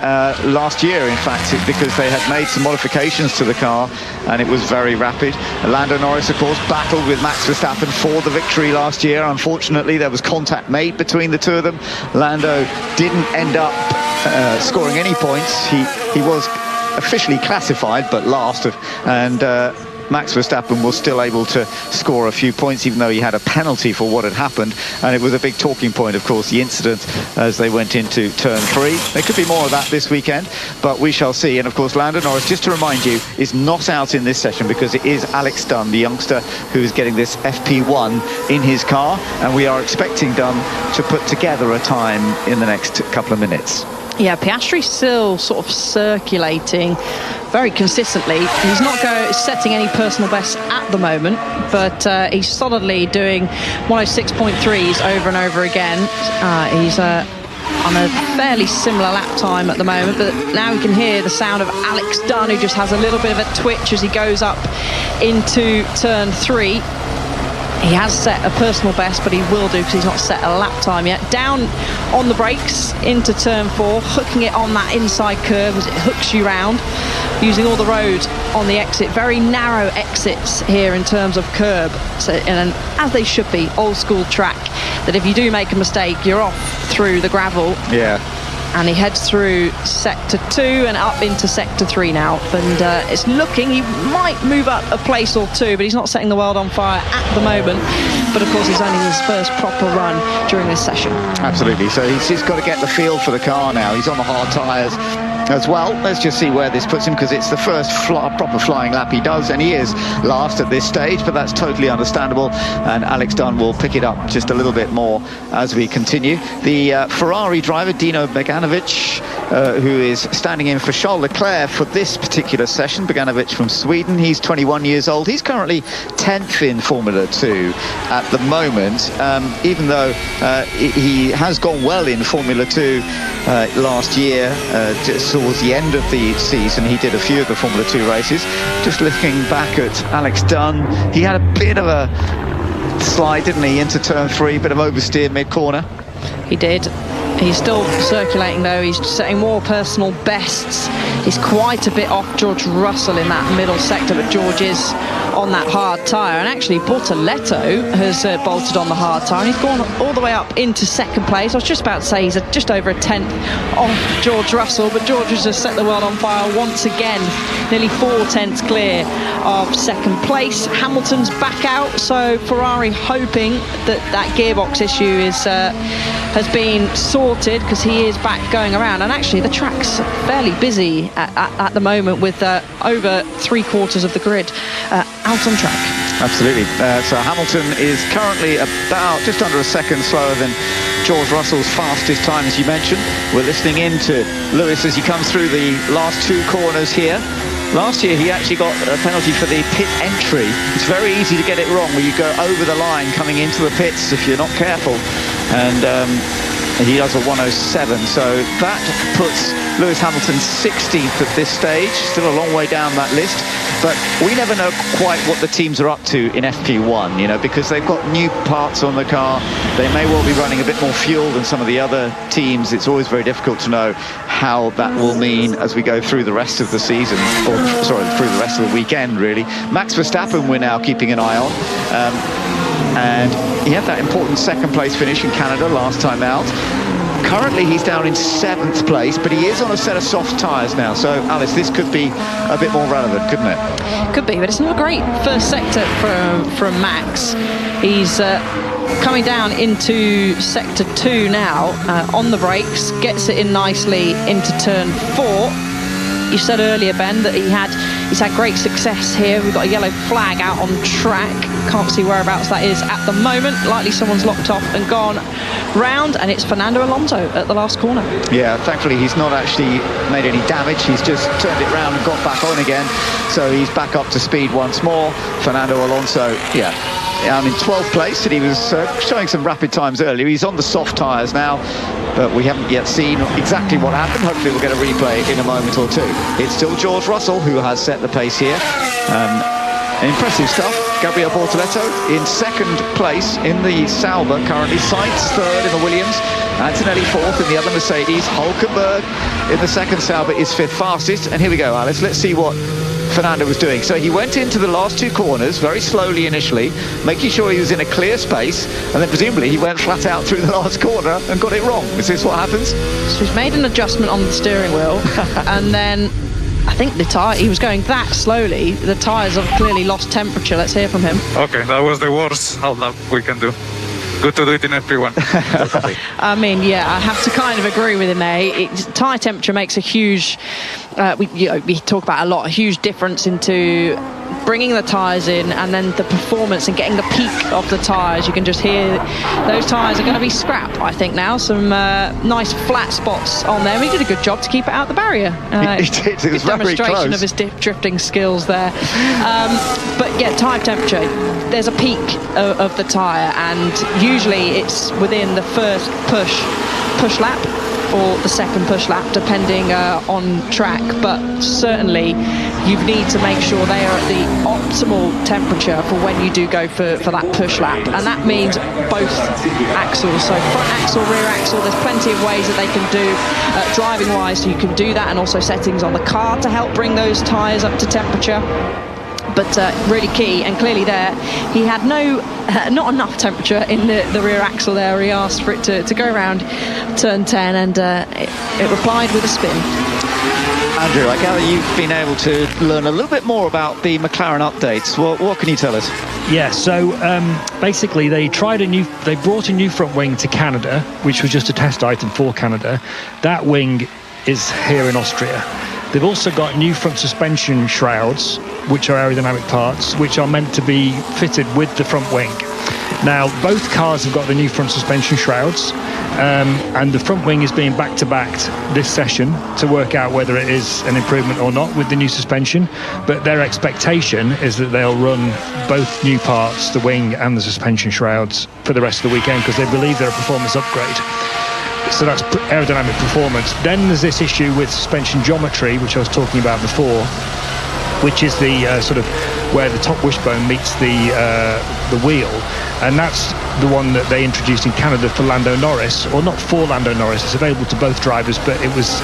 last year, in fact, because they had made some modifications to the car and it was very rapid. Lando Norris, of course, battled with Max Verstappen for the victory last year. Unfortunately, there was contact made between the two of them. Lando didn't end up scoring any points. He was officially classified but last, and Max Verstappen was still able to score a few points, even though he had a penalty for what had happened. And it was a big talking point, of course, the incident as they went into turn 3. There could be more of that this weekend, but we shall see. And of course, Lando Norris, just to remind you, is not out in this session because it is Alex Dunn, the youngster, who is getting this FP1 in his car, and we are expecting Dunn to put together a time in the next couple of minutes. Yeah, Piastri's still sort of circulating very consistently. He's not setting any personal bests at the moment, but he's solidly doing 106.3s over and over again. He's on a fairly similar lap time at the moment, but now we can hear the sound of Alex Dunn, who just has a little bit of a twitch as he goes up into turn 3. He has set a personal best, but he will do because he's not set a lap time yet. Down on the brakes into turn 4, hooking it on that inside curve as it hooks you round, using all the road on the exit. Very narrow exits here in terms of curb, so, and as they should be, old school track, that if you do make a mistake, you're off through the gravel. Yeah. And he heads through sector 2 and up into sector 3 now, and it's looking, he might move up a place or two, but he's not setting the world on fire at the moment. But of course it's only his first proper run during this session. Absolutely, so he's just got to get the feel for the car now. He's on the hard tyres as well. Let's just see where this puts him, because it's the first proper flying lap he does, and he is last at this stage, but that's totally understandable, and Alex Dunn will pick it up just a little bit more as we continue. The Ferrari driver Dino Beganovic, who is standing in for Charles Leclerc for this particular session. Beganovic from Sweden, he's 21 years old. He's currentally 10th in Formula 2 at the moment, even though he has gone well in Formula 2 last year. Just towards the end of the season, he did a few of the Formula 2 races. Just looking back at Alex Dunn, he had a bit of a slide, didn't he, into turn 3, bit of oversteer mid-corner. He did. He's still circulating though, he's setting more personal bests. He's quite a bit off George Russell in that middle sector, but George is on that hard tyre, and actually Bortoletto has bolted on the hard tyre. He's gone all the way up into second place. I was just about to say he's just over a tenth off George Russell, but George has just set the world on fire once again, nearly 4 tenths clear of second place. Hamilton's back out, so Ferrari hoping that that gearbox issue is has been sorted, because he is back going around, and actually the track's fairly busy at the moment, with over 3/4 of the grid out on track. Absolutely. So Hamilton is currently about just under a second slower than George Russell's fastest time, as you mentioned. We're listening in to Lewis as he comes through the last 2 corners here. Last year he actually got a penalty for the pit entry. It's very easy to get it wrong where you go over the line coming into the pits if you're not careful, and he does a 1:07, so that puts Lewis Hamilton 16th at this stage. Still a long way down that list, but we never know quite what the teams are up to in FP1, you know, because they've got new parts on the car. They may well be running a bit more fuel than some of the other teams. It's always very difficult to know how that will mean as we go through the rest of the season, or sorry, through the rest of the weekend, really. Max Verstappen we're now keeping an eye on, and he had that important second place finish in Canada last time out. Currently he's down in 7th place, but he is on a set of soft tyres now, so Alice, this could be a bit more relevant, couldn't it? Could be, but it's not a great first sector from Max. He's coming down into sector 2 now, on the brakes, gets it in nicely into turn 4. You said earlier, Ben, that he's had great success here. We've got a yellow flag out on track. Can't see whereabouts that is at the moment. Likely someone's locked off and gone round, and it's Fernando Alonso at the last corner. Yeah, thankfully he's not actually made any damage. He's just turned it round and got back on again, so he's back up to speed once more. Fernando Alonso, yeah, I'm in 12th place, and he was showing some rapid times earlier. He's on the soft tyres now, but we haven't yet seen exactly what happened. Hopefully we'll get a replay in a moment or two. It's still George Russell who has set the pace here. Impressive stuff. Gabriel Bortoletto in 2nd place in the Sauber currently. Sainz 3rd in the Williams. Antonelli 4th in the other Mercedes. Hulkenberg in the 2nd Sauber is 5th fastest. And here we go, Alice. Let's see what Fernando was doing. So he went into the last 2 corners very slowly initially, making sure he was in a clear space, and then presumably he went flat out through the last corner and got it wrong. Is this what happens? So he's made an adjustment on the steering wheel, and then I think the tyre, he was going that slowly, the tyres have clearly lost temperature. Let's hear from him. Okay, that was the worst lap we can do. Good to do it in FP1. I mean, yeah, I have to kind of agree with him there. Tyre temperature makes a huge, we talk about a lot, a huge difference into bringing the tyres in and then the performance and getting the peak of the tyres. You can just hear those tyres are going to be scrap, I think, now. Some nice flat spots on there. He did a good job to keep it out the barrier. He did. It was very demonstration of his drifting skills there. But yeah, tyre temperature. There's a peak of the tyre, and usually it's within the first push lap. or the second push lap, depending on track. But certainly you need to make sure they are at the optimal temperature for when you do go for that push lap, and that means both axles, so front axle, rear axle. There's plenty of ways that they can do driving wise, so you can do that, and also settings on the car to help bring those tyres up to temperature. But really key, and clearly there he had not enough temperature in the rear axle there. He asked for it to go around turn 10, and it replied with a spin. Andrew, I gather you've been able to learn a little bit more about the McLaren updates. What can you tell us? Yeah, so basically they brought a new front wing to Canada, which was just a test item for Canada. That wing is here in Austria. They've also got new front suspension shrouds, which are aerodynamic parts, which are meant to be fitted with the front wing. Now, both cars have got the new front suspension shrouds, and the front wing is being back-to-backed this session to work out whether it is an improvement or not with the new suspension. But their expectation is that they'll run both new parts, the wing and the suspension shrouds, for the rest of the weekend, because they believe they're a performance upgrade. So that's aerodynamic performance. Then there's this issue with suspension geometry, which I was talking about before, which is the sort of where the top wishbone meets the wheel, and that's the one that they introduced in Canada for Lando Norris, or not for Lando Norris. It's available to both drivers, but it was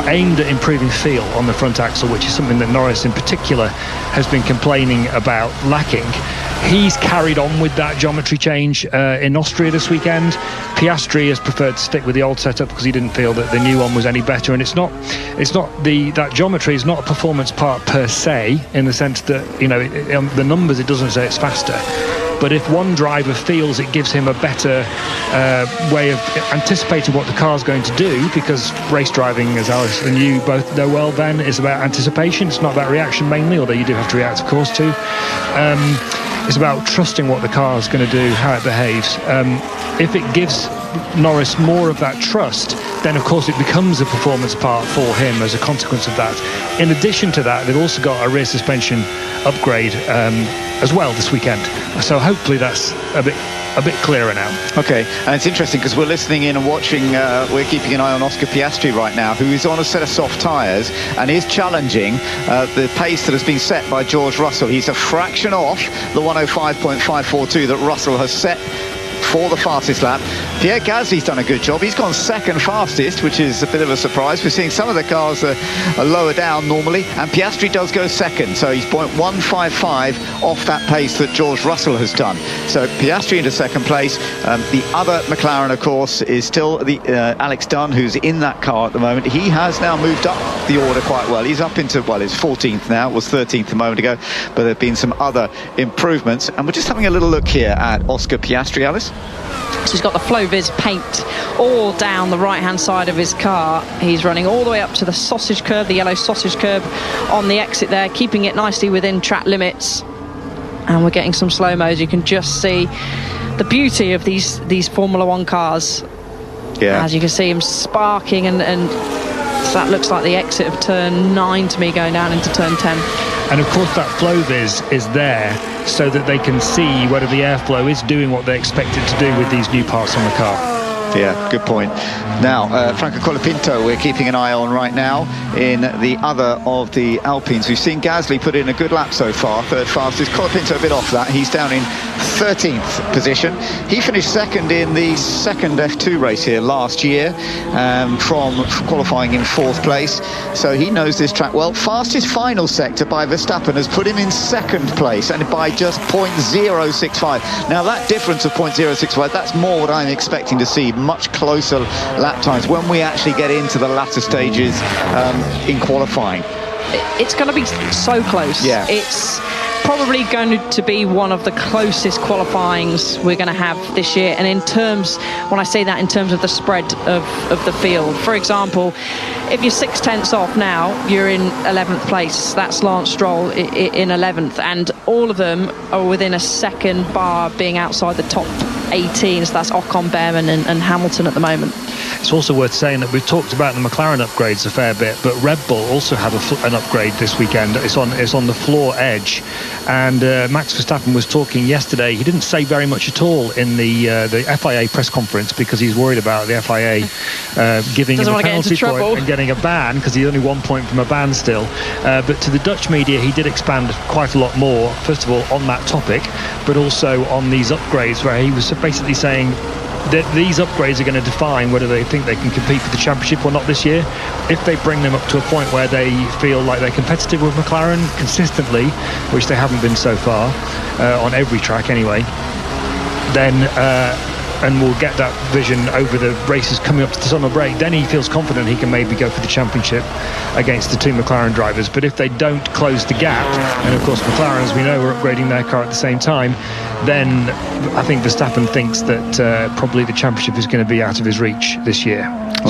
aimed at improving feel on the front axle, which is something that Norris in particular has been complaining about lacking. He's carried on with that geometry change in Austria this weekend. Piastri has preferred to stick with the old setup because he didn't feel that the new one was any better. And that geometry is not a performance part per se, in the sense that, the numbers, it doesn't say it's faster. But if one driver feels it gives him a better way of anticipating what the car's going to do, because race driving, as Alice and you both know well, Ben, is about anticipation. It's not about reaction mainly, although you do have to react, of course, too. It's about trusting what the car's going to do, how it behaves. If it gives Norris more of that trust, then of course it becomes a performance part for him as a consequence of that. In addition to that, they've also got a rear suspension upgrade as well this weekend. So hopefully that's a bit clearer now. Okay, and it's interesting because we're listening in and watching, we're keeping an eye on Oscar Piastri right now, who is on a set of soft tyres and is challenging the pace that has been set by George Russell. He's a fraction off the 105.542 that Russell has set for the fastest lap. Pierre Gasly's done a good job. He's gone second fastest, which is a bit of a surprise. We're seeing some of the cars are lower down normally, and Piastri does go second, so he's 0.155 off that pace that George Russell has done. So Piastri into second place. The other McLaren, of course, is still the Alex Dunn, who's in that car at the moment. He has now moved up the order quite well. He's up into, it's 14th now. It was 13th a moment ago, but there have been some other improvements. And we're just having a little look here at Oscar Piastri, Alice. So he's got the Floviz paint all down the right-hand side of his car. He's running all the way up to the sausage curb, the yellow sausage curb on the exit there, keeping it nicely within track limits. And we're getting some slow-mos. You can just see the beauty of these Formula One cars. Yeah. As you can see him sparking, and so that looks like the exit of turn 9 to me, going down into turn 10. And of course that Floviz is there so that they can see whether the airflow is doing what they expect it to do with these new parts on the car. Yeah, good point. Now, Franco Colapinto, we're keeping an eye on right now in the other of the Alpines. We've seen Gasly put in a good lap so far, third fastest. Colapinto a bit off that. He's down in 13th position. He finished second in the second F2 race here last year, from qualifying in 4th place. So he knows this track well. Fastest final sector by Verstappen has put him in 2nd place, and by just 0.065. Now that difference of 0.065, that's more what I'm expecting to see. Much closer lap times when we actually get into the latter stages in qualifying. It's going to be so close. Yeah. It's probably going to be one of the closest qualifyings we're going to have this year. And in terms, when I say that, in terms of the spread of the field, for example, if you're 0.6 off now, you're in 11th place. That's Lance Stroll in 11th, and all of them are within a second bar being outside the top 18. So that's Ocon, Behrman and Hamilton at the moment. It's also worth saying that we've talked about the McLaren upgrades a fair bit, but Red Bull also have an upgrade this weekend. It's on the floor edge, and Max Verstappen was talking yesterday. He didn't say very much at all in the FIA press conference because he's worried about the FIA giving him a penalty point and getting a ban, because he's only 1 point from a ban still. But to the Dutch media, he did expand quite a lot more, first of all on that topic, but also on these upgrades, where he was basically saying that these upgrades are going to define whether they think they can compete for the championship or not this year. If they bring them up to a point where they feel like they're competitive with McLaren consistently, which they haven't been so far, on every track anyway, then and we'll get that vision over the races coming up to the summer break, then he feels confident he can maybe go for the championship against the two McLaren drivers. But if they don't close the gap, and of course McLaren, as we know, are upgrading their car at the same time, then I think Verstappen thinks that probably the championship is going to be out of his reach this year.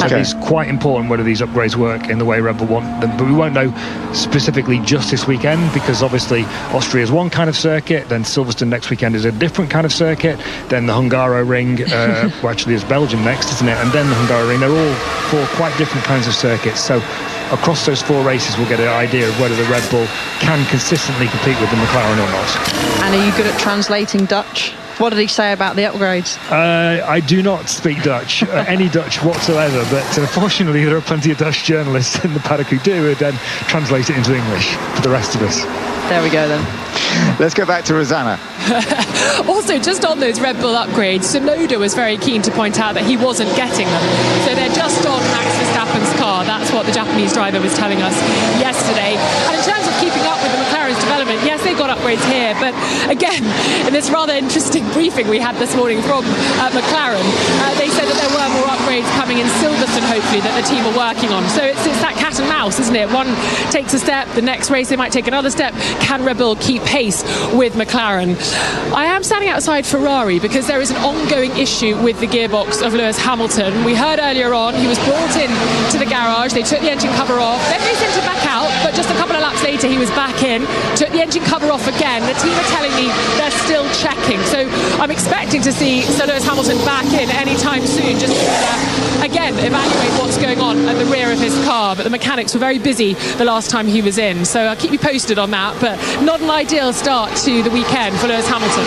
So it's quite important whether these upgrades work in the way Red Bull want them. But we won't know specifically just this weekend, because obviously Austria is one kind of circuit, then Silverstone next weekend is a different kind of circuit, then the Hungaroring, well, actually it's Belgium next, isn't it? And then the Hungaroring. They're all 4 quite different kinds of circuits. So across those 4 races we'll get an idea of whether the Red Bull can consistently compete with the McLaren or not. And are you good at translating Dutch? What did he say about the upgrades? I do not speak Dutch, any Dutch whatsoever, but fortunately there are plenty of Dutch journalists in the paddock who do, and then translate it into English for the rest of us. There we go then. Let's go back to Rosanna. Also, just on those Red Bull upgrades, Tsunoda was very keen to point out that he wasn't getting them. So they're just on Max Verstappen's car. That's what the Japanese driver was telling us yesterday. And in terms of keeping up with the McLaren's development, yes, they got upgrades here, but again, in this rather interesting briefing we had this morning from McLaren, they said that there were more upgrades coming in Silverstone, hopefully, that the team are working on. So it's that cat and mouse, isn't it? One takes a step, the next race they might take another step. Can Red Bull keep pace with McLaren? I am standing outside Ferrari because there is an ongoing issue with the gearbox of Lewis Hamilton. We heard earlier on he was brought in to the garage, they took the engine cover off, then they sent him back out, but just a couple of laps later he was back in, took the engine cover off again. The team are telling me they're still checking, so I'm expecting to see Sir Lewis Hamilton back in anytime soon, just to again evaluate what's going on at the rear of his car. But the mechanics were very busy the last time he was in, so I'll keep you posted on that. But not an ideal start to the weekend for Lewis Hamilton.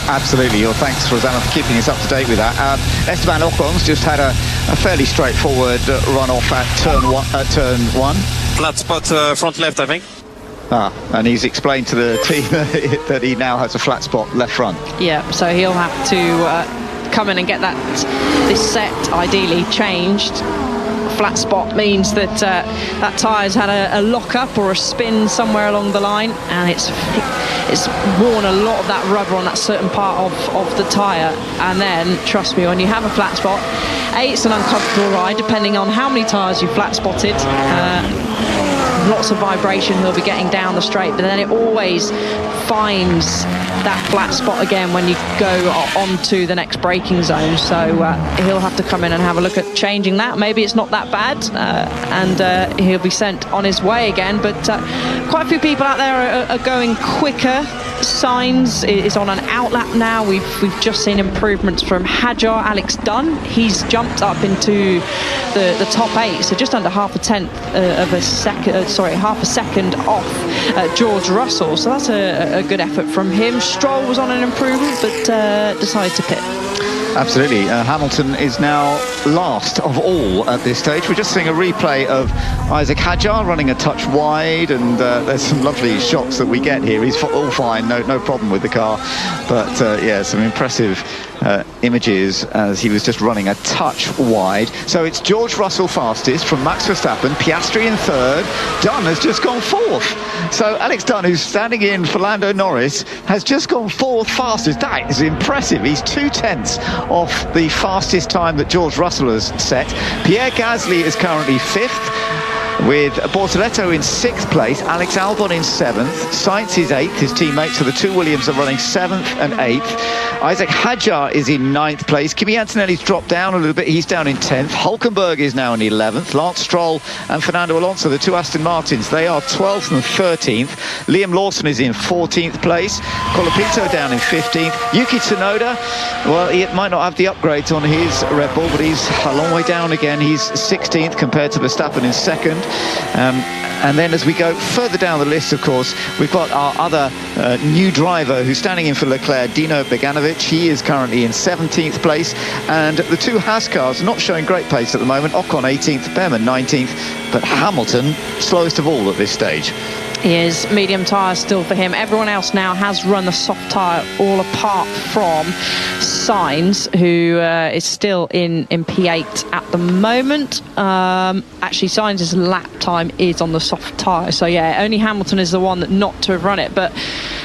Absolutely. Well, thanks, Rosanna, for keeping us up to date with that. Esteban Ocon's just had a fairly straightforward run-off at turn one. Flat spot front left, I think. And he's explained to the team that he now has a flat spot left front. Yeah, so he'll have to come in and get this set ideally changed. Flat spot means that that tyre's had a lock-up or a spin somewhere along the line, and it's worn a lot of that rubber on that certain part of the tyre. And then, trust me, when you have a flat spot, it's an uncomfortable ride, depending on how many tyres you flat spotted. Lots of vibration he'll be getting down the straight, but then it always finds that flat spot again when you go onto the next braking zone. So he'll have to come in and have a look at changing that. Maybe it's not that bad, and he'll be sent on his way again. But quite a few people out there are going quicker. Sainz is on an out lap now. We've just seen improvements from Hadjar. Alex Dunn, he's jumped up into the top 8, so just under half a second off George Russell. So that's a good effort from him. Stroll was on an improvement, but decided to pit. Absolutely. Hamilton is now last of all at this stage. We're just seeing a replay of Isaac Hadjar running a touch wide, and there's some lovely shots that we get here. He's all fine, no problem with the car, but yeah, some impressive images as he was just running a touch wide. So it's George Russell fastest from Max Verstappen, Piastri in third, Dunn has just gone fourth. So Alex Dunn, who's standing in for Lando Norris, has just gone fourth fastest. That is impressive. He's 2/10 off the fastest time that George Russell has set. Pierre Gasly is currently fifth. with Bortoletto in 6th place, Alex Albon in 7th, Sainz is 8th, his teammates for the two Williams are running 7th and 8th. Isaac Hadjar is in 9th place. Kimi Antonelli's dropped down a little bit, he's down in 10th. Hulkenberg is now in 11th. Lance Stroll and Fernando Alonso, the two Aston Martins, they are 12th and 13th. Liam Lawson is in 14th place. Colapinto down in 15th. Yuki Tsunoda, well, he might not have the upgrades on his Red Bull, but he's a long way down again. He's 16th compared to Verstappen in 2nd. And then as we go further down the list, of course, we've got our other new driver who's standing in for Leclerc, Dino Beganovic. He is currently in 17th place. And the two Haas cars are not showing great pace at the moment. Ocon 18th, Behrman 19th, but Hamilton slowest of all at this stage. He is medium tyre still for him. Everyone else now has run the soft tyre, all apart from Sainz, who is still in P8 at the moment. Actually, Sainz's lap time is on the soft tyre, so yeah, only Hamilton is the one that not to have run it. But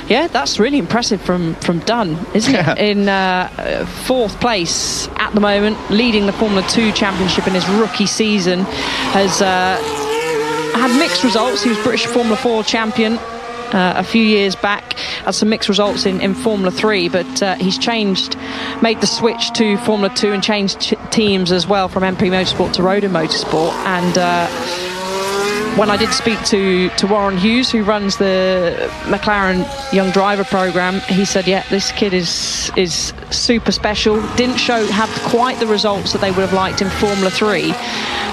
yeah, that's really impressive from Dunn, isn't it? In 4th place at the moment, leading the Formula 2 Championship in his rookie season, has had mixed results. He was British Formula 4 champion a few years back, had some mixed results in Formula 3, but he's made the switch to Formula 2 and changed teams as well from MP Motorsport to Roden Motorsport. And when I did speak to Warren Hughes, who runs the McLaren Young Driver program, he said, yeah, this kid is super special. Didn't have quite the results that they would have liked in Formula 3,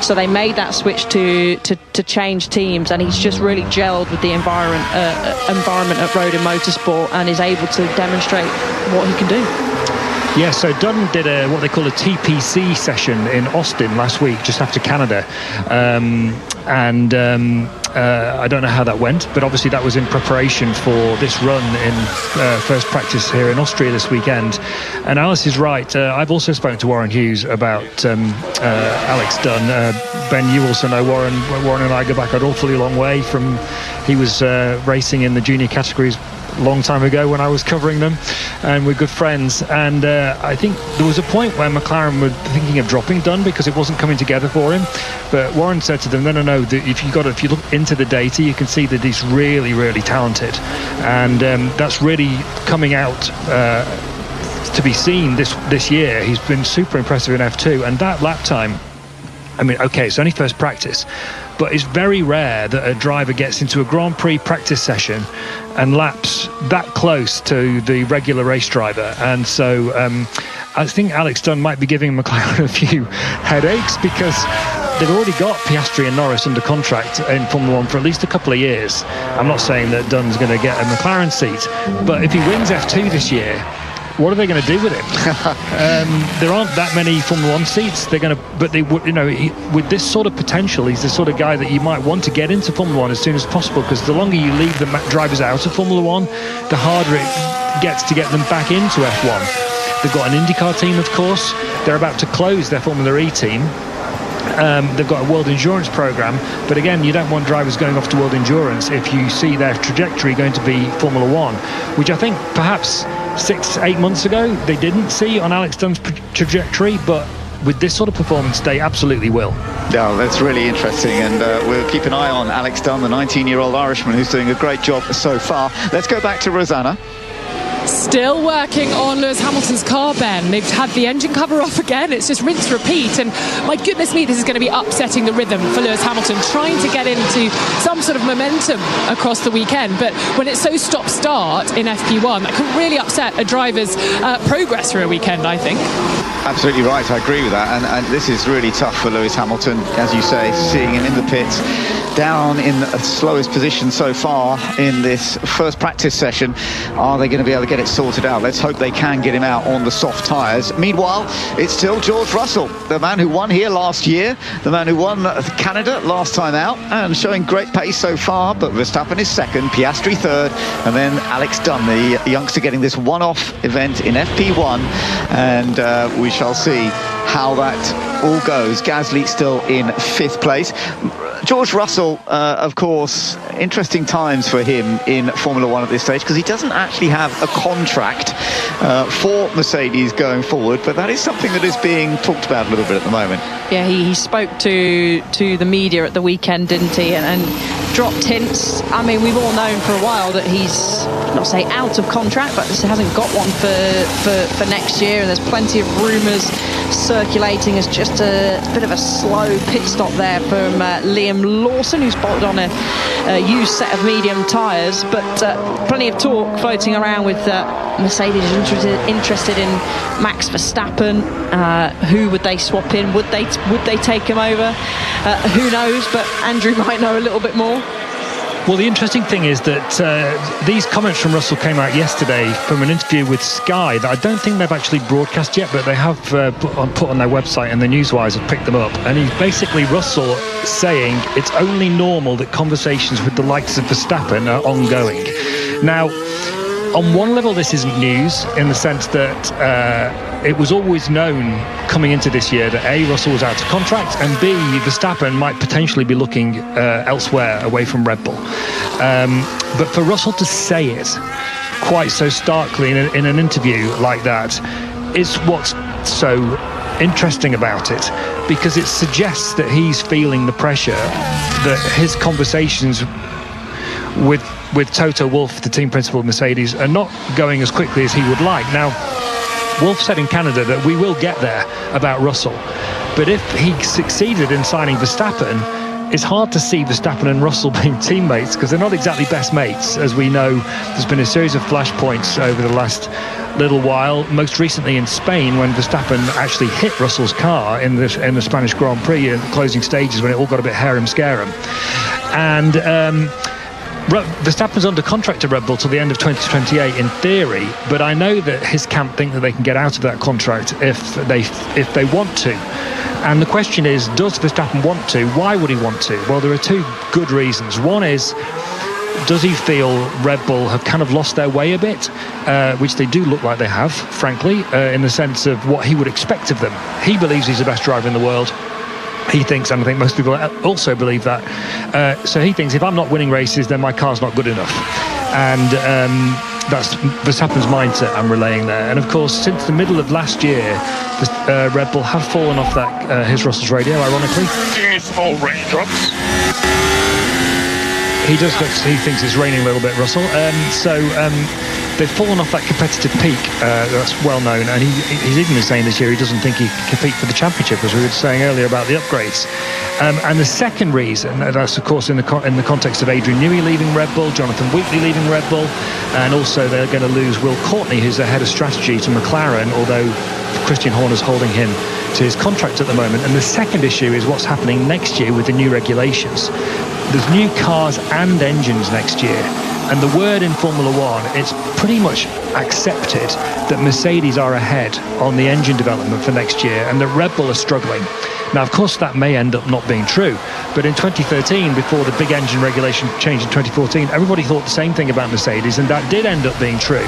so they made that switch to change teams, and he's just really gelled with the environment at Roden Motorsport and is able to demonstrate what he can do. Yeah, so Dunn did what they call a TPC session in Austin last week, just after Canada. I don't know how that went, but obviously that was in preparation for this run in first practice here in Austria this weekend. And Alice is right. I've also spoken to Warren Hughes about Alex Dunn. Ben, you also know Warren. Warren and I go back an awfully long way. He was racing in the junior categories a long time ago when I was covering them, and we're good friends. And I think there was a point where McLaren were thinking of dropping Dunn because it wasn't coming together for him, but Warren said to them, no, if you look into the data, you can see that he's really, really talented, and that's really coming out to be seen this year. He's been super impressive in F2, and that lap time, I mean, okay, it's only first practice, but it's very rare that a driver gets into a Grand Prix practice session and laps that close to the regular race driver. And so I think Alex Dunn might be giving McLaren a few headaches, because they've already got Piastri and Norris under contract in Formula 1 for at least a couple of years. I'm not saying that Dunn's going to get a McLaren seat, but if he wins F2 this year, what are they going to do with him? There aren't that many Formula 1 seats. But they would, with this sort of potential, he's the sort of guy that you might want to get into Formula 1 as soon as possible, because the longer you leave the drivers out of Formula 1, the harder it gets to get them back into F1. They've got an IndyCar team, of course. They're about to close their Formula E team. They've got a World Endurance program, but again, you don't want drivers going off to World Endurance if you see their trajectory going to be Formula 1, which I think perhaps 6-8 months ago they didn't see on Alex Dunn's trajectory, but with this sort of performance they absolutely will. Yeah, that's really interesting, and we'll keep an eye on Alex Dunn, the 19-year-old Irishman who's doing a great job so far. Let's go back to Rosanna. Still working on Lewis Hamilton's car, Ben. They've had the engine cover off again. It's just rinse, repeat. And my goodness me, this is going to be upsetting the rhythm for Lewis Hamilton, trying to get into some sort of momentum across the weekend. But when it's so stop-start in FP1, that can really upset a driver's progress through a weekend, I think. Absolutely right, I agree with that. And this is really tough for Lewis Hamilton, as you say, seeing him in the pits, down in the slowest position so far in this first practice session. Are they going to be able to get it sorted out? Let's hope they can get him out on the soft tyres. Meanwhile, it's still George Russell, the man who won here last year, the man who won Canada last time out, and showing great pace so far. But Verstappen is second, Piastri third, and then Alex Dunn, the youngster, getting this one-off event in FP1, and we shall see how that all goes. Gasly still in 5th place. George Russell, of course, interesting times for him in Formula One at this stage, because he doesn't actually have a contract for Mercedes going forward, but that is something that is being talked about a little bit at the moment. Yeah, he spoke to the media at the weekend, didn't he? And dropped hints. I mean, we've all known for a while that he's, not say out of contract, but he hasn't got one for next year, and there's plenty of rumours circulating as just a bit of a slow pit stop there from Liam Lawson, who's bolted on a used set of medium tyres, but plenty of talk floating around with Mercedes interested in Max Verstappen. Who would they swap in? Would they take him over? Who knows, but Andrew might know a little bit more. Well, the interesting thing is that these comments from Russell came out yesterday from an interview with Sky that I don't think they've actually broadcast yet, but they have put on their website, and the Newswires have picked them up. And he's basically, Russell, saying it's only normal that conversations with the likes of Verstappen are ongoing. Now, on one level, this isn't news in the sense that it was always known coming into this year that A, Russell was out of contract, and B, Verstappen might potentially be looking elsewhere away from Red Bull. But for Russell to say it quite so starkly in an interview like that is what's so interesting about it, because it suggests that he's feeling the pressure, that his conversations with Toto Wolff, the team principal of Mercedes, are not going as quickly as he would like. Now, Wolff said in Canada that we will get there about Russell, but if he succeeded in signing Verstappen, it's hard to see Verstappen and Russell being teammates, because they're not exactly best mates. As we know, there's been a series of flashpoints over the last little while, most recently in Spain when Verstappen actually hit Russell's car in the Spanish Grand Prix in the closing stages, when it all got a bit harem-scarum. And Verstappen's under contract to Red Bull till the end of 2028 in theory, but I know that his camp think that they can get out of that contract if they want to. And the question is, does Verstappen want to? Why would he want to? Well, there are two good reasons. One is, does he feel Red Bull have kind of lost their way a bit, which they do look like they have, frankly, in the sense of what he would expect of them. He believes he's the best driver in the world. He thinks, and I think most people also believe that. So he thinks, if I'm not winning races, then my car's not good enough. And that's Verstappen's mindset I'm relaying there. And of course, since the middle of last year, Red Bull have fallen off that his Russell's radio, ironically. Small raindrops. He thinks it's raining a little bit, Russell. They've fallen off that competitive peak. That's well known, and he's even been saying this year he doesn't think he can compete for the championship, as we were saying earlier about the upgrades. And the second reason, that's of course in the context of Adrian Newey leaving Red Bull, Jonathan Wheatley leaving Red Bull, and also they're going to lose Will Courtney, who's the head of strategy, to McLaren, although Christian Horner's holding him to his contract at the moment. And the second issue is what's happening next year with the new regulations. There's new cars and engines next year. And the word in Formula One, it's pretty much accepted that Mercedes are ahead on the engine development for next year, and that Red Bull are struggling. Now, of course, that may end up not being true, but in 2013, before the big engine regulation changed in 2014, everybody thought the same thing about Mercedes, and that did end up being true.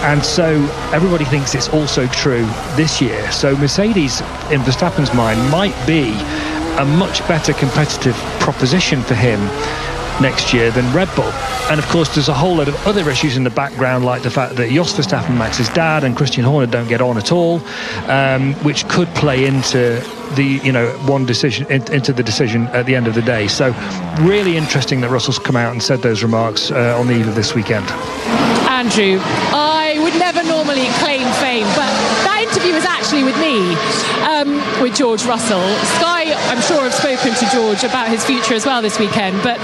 And so everybody thinks it's also true this year. So Mercedes, in Verstappen's mind, might be a much better competitive proposition for him next year than Red Bull. And of course there's a whole lot of other issues in the background, like the fact that Jos Verstappen, Max's dad, and Christian Horner don't get on at all, which could play into the into the decision at the end of the day. So really interesting that Russell's come out and said those remarks on the eve of this weekend. Andrew, I would never normally claim fame, but that interview was actually with me, with George Russell. Sky, I'm sure, have spoken to George about his future as well this weekend, but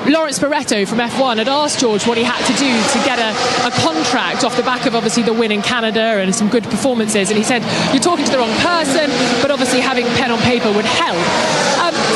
Lawrence Barretto from F1 had asked George what he had to do to get a contract off the back of obviously the win in Canada and some good performances, and he said, you're talking to the wrong person, but obviously having pen on paper would help.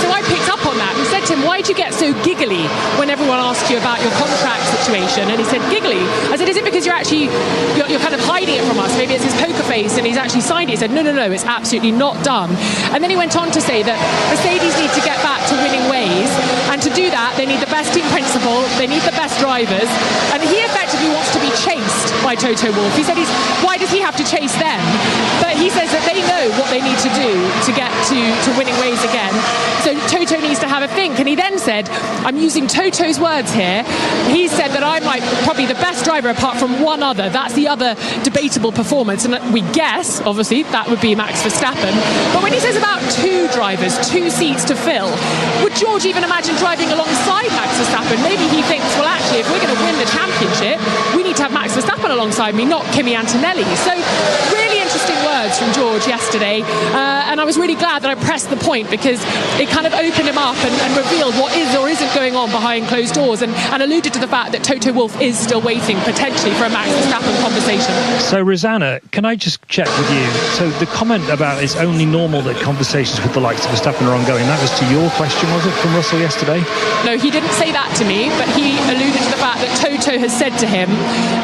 So I picked up on that and said to him, why do you get so giggly when everyone asks you about your contract situation? And he said, giggly? I said, is it because you're kind of hiding it from us? Maybe it's his poker face and he's actually signed it. He said, no, it's absolutely not done. And then he went on to say that Mercedes need to get back to winning ways, and to do that they need the best team principal, they need the best drivers, and he effectively wants to be chased by Toto Wolff. He said, why does he have to chase them? But he says that they know what they need to do to get to winning ways again. So Toto needs to have a think. And he then said, I'm using Toto's words here. He said that I'm like probably the best driver apart from one other. That's the other debatable performance. And we guess, obviously, that would be Max Verstappen. But when he says about two drivers, two seats to fill, would George even imagine driving alongside Max Verstappen? Maybe he thinks, well, actually, if we're going to win the championship, we need to have Max Verstappen alongside me, not Kimi Antonelli. So really interesting words from George yesterday. And I was really glad that I pressed the point, because it kind of opened him up and revealed what is or isn't going on behind closed doors, and alluded to the fact that Toto Wolff is still waiting potentially for a Max Verstappen conversation. So Rosanna, can I just check with you? So the comment about it's only normal that conversations with the likes of Verstappen are ongoing, that was to your question, was it, from Russell yesterday? No, he didn't say that to me, but he alluded to the fact that Toto has said to him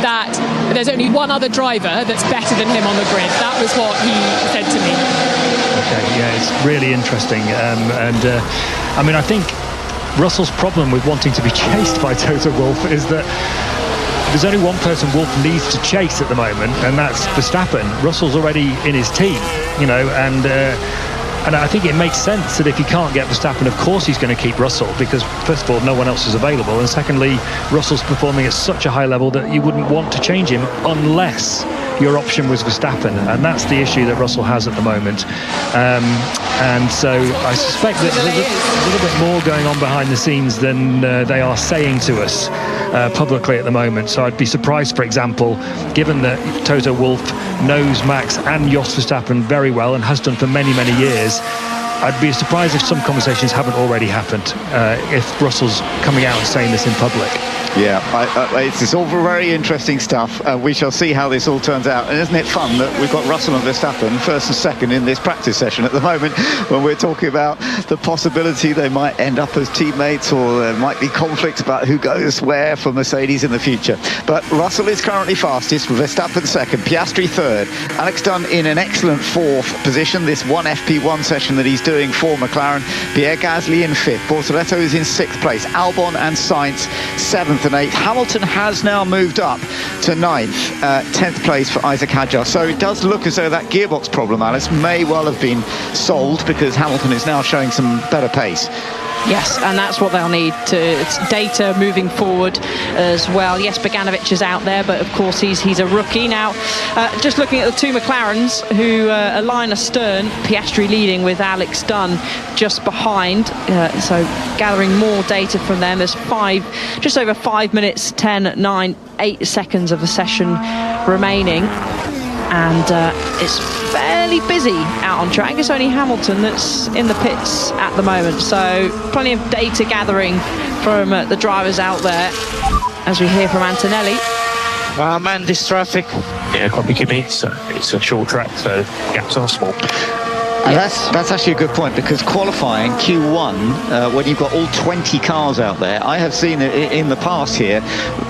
that there's only one other driver that's better than him on the grid. That was what he said to me. Okay, yeah, it's really interesting. I mean, I think Russell's problem with wanting to be chased by Toto Wolff is that there's only one person Wolff needs to chase at the moment, and that's Verstappen. Russell's already in his team, you know, and I think it makes sense that if he can't get Verstappen, of course he's going to keep Russell, because first of all, no one else is available, and secondly, Russell's performing at such a high level that you wouldn't want to change him unless your option was Verstappen, and that's the issue that Russell has at the moment. And so I suspect that there's a little bit more going on behind the scenes than they are saying to us publicly at the moment. So I'd be surprised, for example, given that Toto Wolff knows Max and Jos Verstappen very well and has done for many, many years, I'd be surprised if some conversations haven't already happened, if Russell's coming out and saying this in public. Yeah, it's all very interesting stuff. We shall see how this all turns out. And isn't it fun that we've got Russell and Verstappen first and second in this practice session at the moment, when we're talking about the possibility they might end up as teammates, or there might be conflicts about who goes where for Mercedes in the future. But Russell is currently fastest, Verstappen second, Piastri third, Alex Dunn in an excellent fourth position, this one FP1 session that he's doing for McLaren, Pierre Gasly in fifth, Bortoletto is in sixth place, Albon and Sainz seventh and eighth. Hamilton has now moved up to ninth, 10th place for Isaac Hadjar. So it does look as though that gearbox problem, Alice, may well have been solved, because Hamilton is now showing some better pace. Yes, and that's what they'll need it's data moving forward as well. Yes, Bogdanovic is out there, but of course he's a rookie. Now, just looking at the two McLarens who are line astern, Piastri leading with Alex Dunn just behind. So gathering more data from them. There's just over 5 minutes, 10, 9, 8 seconds of the session remaining. And it's fairly busy out on track. It's only Hamilton that's in the pits at the moment, so plenty of data gathering from the drivers out there, as we hear from Antonelli. Man, this traffic. Yeah, copy Kimi. So it's a short track, so gaps are small. And that's actually a good point, because qualifying Q1, when you've got all 20 cars out there, I have seen it in the past here,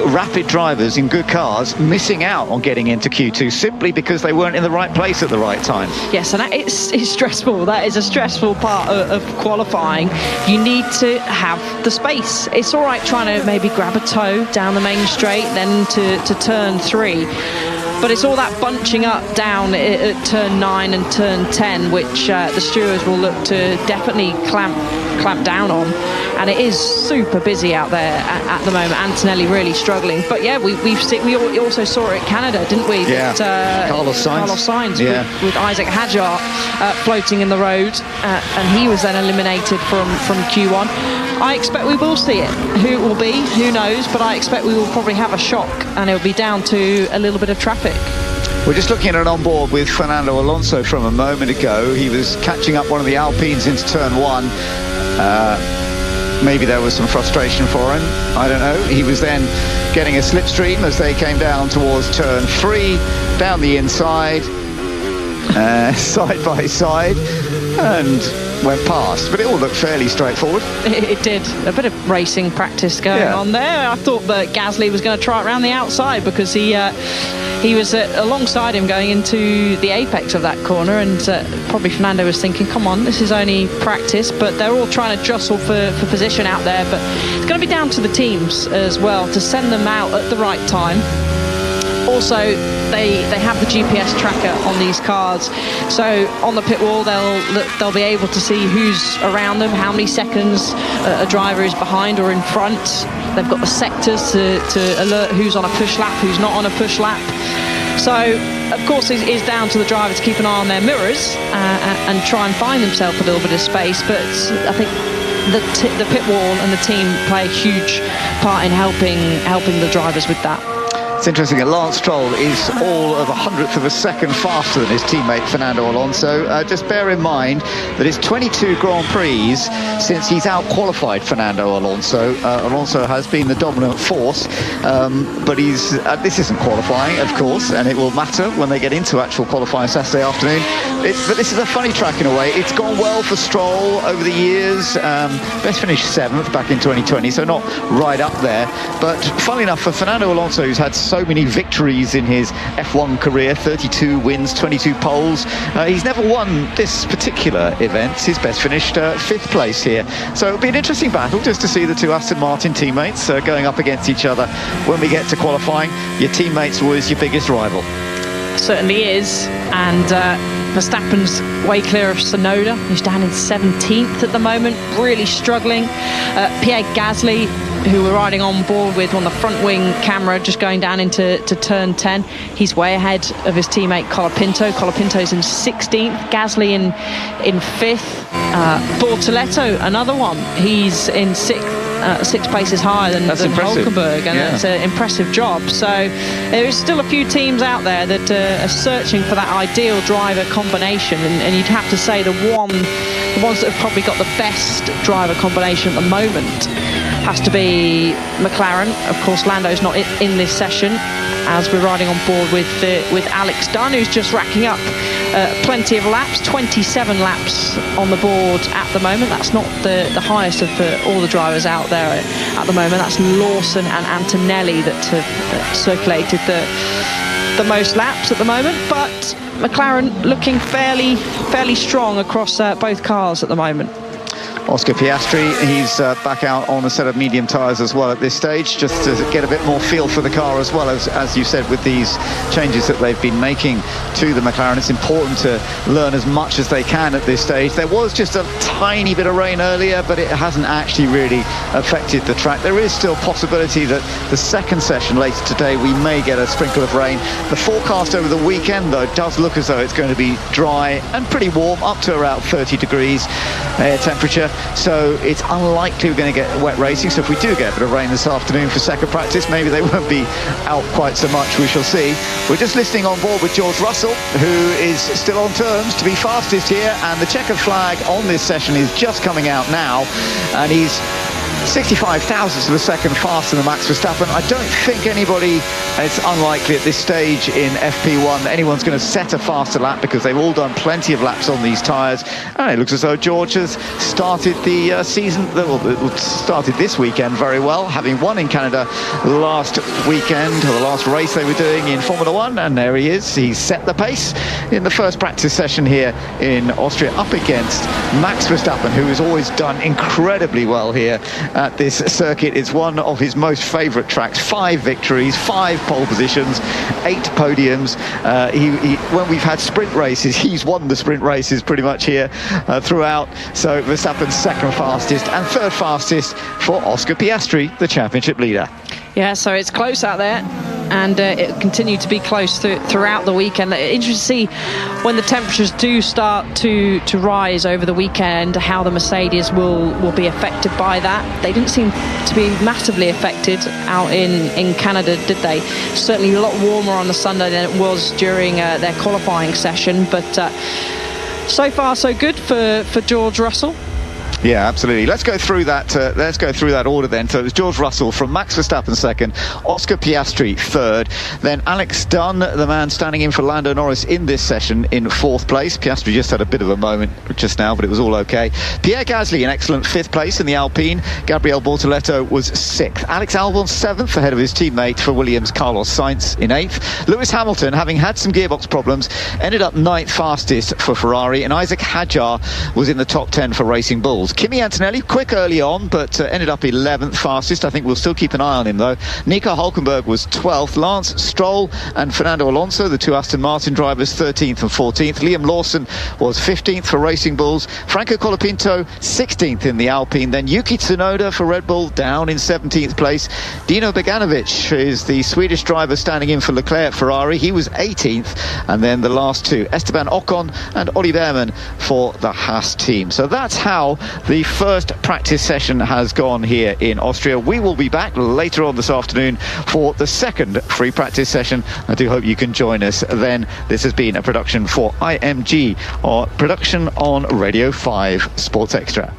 rapid drivers in good cars missing out on getting into Q2 simply because they weren't in the right place at the right time. Yes, and it's stressful. That is a stressful part of qualifying. You need to have the space. It's all right trying to maybe grab a toe down the main straight, then to turn 3. But it's all that bunching up down at turn 9 and turn 10, which the stewards will look to definitely clamp down on. And it is super busy out there at the moment. Antonelli really struggling. But yeah, we also saw it at Canada, didn't we? Yeah. That, Carlos Sainz with Isaac Hadjar floating in the road, and he was then eliminated from Q1. I expect we will see it. Who it will be, who knows, but I expect we will probably have a shock, and it'll be down to a little bit of traffic. We're just looking at an onboard with Fernando Alonso from a moment ago. He was catching up one of the Alpines into turn 1. Maybe there was some frustration for him, I don't know. He was then getting a slipstream as they came down towards turn 3, down the inside, side by side, and went past, but it all looked fairly straightforward. It did. A bit of racing practice going on there. I thought that Gasly was going to try it around the outside, because he was alongside him going into the apex of that corner, and probably Fernando was thinking, come on, this is only practice, but they're all trying to jostle for position out there. But it's going to be down to the teams as well to send them out at the right time. also they have the GPS tracker on these cars, so on the pit wall they'll be able to see who's around them, how many seconds a driver is behind or in front. They've got the sectors to alert who's on a push lap, who's not on a push lap. So, of course, it's down to the driver to keep an eye on their mirrors and try and find themselves a little bit of space. But I think the pit wall and the team play a huge part in helping the drivers with that. It's interesting that Lance Stroll is all of 100th of a second faster than his teammate Fernando Alonso. Just bear in mind that it's 22 Grand Prix since he's out-qualified Fernando Alonso. Alonso has been the dominant force, but this isn't qualifying, of course, and it will matter when they get into actual qualifying Saturday afternoon. But this is a funny track in a way. It's gone well for Stroll over the years. Best finished 7th back in 2020, so not right up there. But funnily enough, for Fernando Alonso, who's had so many victories in his F1 career, 32 wins, 22 poles. He's never won this particular event. His best finished 5th place here. So it'll be an interesting battle just to see the two Aston Martin teammates going up against each other when we get to qualifying. Your teammate's always your biggest rival. Certainly is, and Verstappen's way clear of Tsunoda, who's down in 17th at the moment, really struggling. Pierre Gasly, who we're riding on board with on the front wing camera, just going down into turn 10. He's way ahead of his teammate Colapinto. Colapinto's in 16th, Gasly in 5th. Bortoletto, another one, he's in 6th. 6 places higher than Hulkenberg, and that's an impressive job. So there is still a few teams out there that are searching for that ideal driver combination, and you'd have to say the ones that have probably got the best driver combination at the moment has to be McLaren. Of course, Lando's not in this session, as we're riding on board with Alex Dunn, who's just racking up plenty of laps, 27 laps on the board at the moment. That's not the highest of all the drivers out there at the moment. That's Lawson and Antonelli that have circulated the most laps at the moment, but McLaren looking fairly strong across both cars at the moment. Oscar Piastri, he's back out on a set of medium tyres as well at this stage, just to get a bit more feel for the car, as well as you said, with these changes that they've been making to the McLaren. It's important to learn as much as they can at this stage. There was just a tiny bit of rain earlier, but it hasn't actually really affected the track. There is still possibility that the second session later today we may get a sprinkle of rain. The forecast over the weekend, though, does look as though it's going to be dry and pretty warm, up to around 30 degrees air temperature. So it's unlikely we're going to get wet racing. So if we do get a bit of rain this afternoon for second practice, maybe they won't be out quite so much. We shall see. We're just listening on board with George Russell, who is still on terms to be fastest here, and the checkered flag on this session is just coming out now, and he's 65 thousandths of a second faster than Max Verstappen. I don't think anybody, it's unlikely at this stage in FP1, anyone's going to set a faster lap, because they've all done plenty of laps on these tyres. And it looks as though George has started the season, started this weekend very well, having won in Canada last weekend, or the last race they were doing in Formula One, and there he is. He's set the pace in the first practice session here in Austria, up against Max Verstappen, who has always done incredibly well here at this circuit. It's one of his most favourite tracks. 5 victories, 5 pole positions, 8 podiums. When we've had sprint races, he's won the sprint races pretty much here throughout. So Verstappen's second fastest and third fastest for Oscar Piastri, the championship leader. Yeah, so it's close out there, and it continued to be close throughout the weekend. Interesting to see when the temperatures do start to rise over the weekend, how the Mercedes will be affected by that. They didn't seem to be massively affected out in Canada, did they? Certainly a lot warmer on the Sunday than it was during their qualifying session, but so far so good for George Russell. Yeah, absolutely. Let's go through that order then. So it was George Russell from Max Verstappen second, Oscar Piastri third, then Alex Dunn, the man standing in for Lando Norris in this session, in 4th place. Piastri just had a bit of a moment just now, but it was all okay. Pierre Gasly, an excellent 5th place in the Alpine. Gabriel Bortoletto was 6th. Alex Albon 7th, ahead of his teammate for Williams, Carlos Sainz, in 8th. Lewis Hamilton, having had some gearbox problems, ended up 9th fastest for Ferrari, and Isaac Hadjar was in the top 10 for Racing Bulls. poles. Kimi Antonelli, quick early on, but ended up 11th fastest. I think we'll still keep an eye on him, though. Nico Hülkenberg was 12th. Lance Stroll and Fernando Alonso, the two Aston Martin drivers, 13th and 14th. Liam Lawson was 15th for Racing Bulls. Franco Colapinto, 16th in the Alpine. Then Yuki Tsunoda for Red Bull, down in 17th place. Dino Beganovic is the Swedish driver standing in for Leclerc at Ferrari. He was 18th. And then the last two, Esteban Ocon and Ollie Behrman for the Haas team. So that's how the first practice session has gone here in Austria. We will be back later on this afternoon for the second free practice session. I do hope you can join us then. This has been a production for IMG, or production on Radio 5 Sports Extra.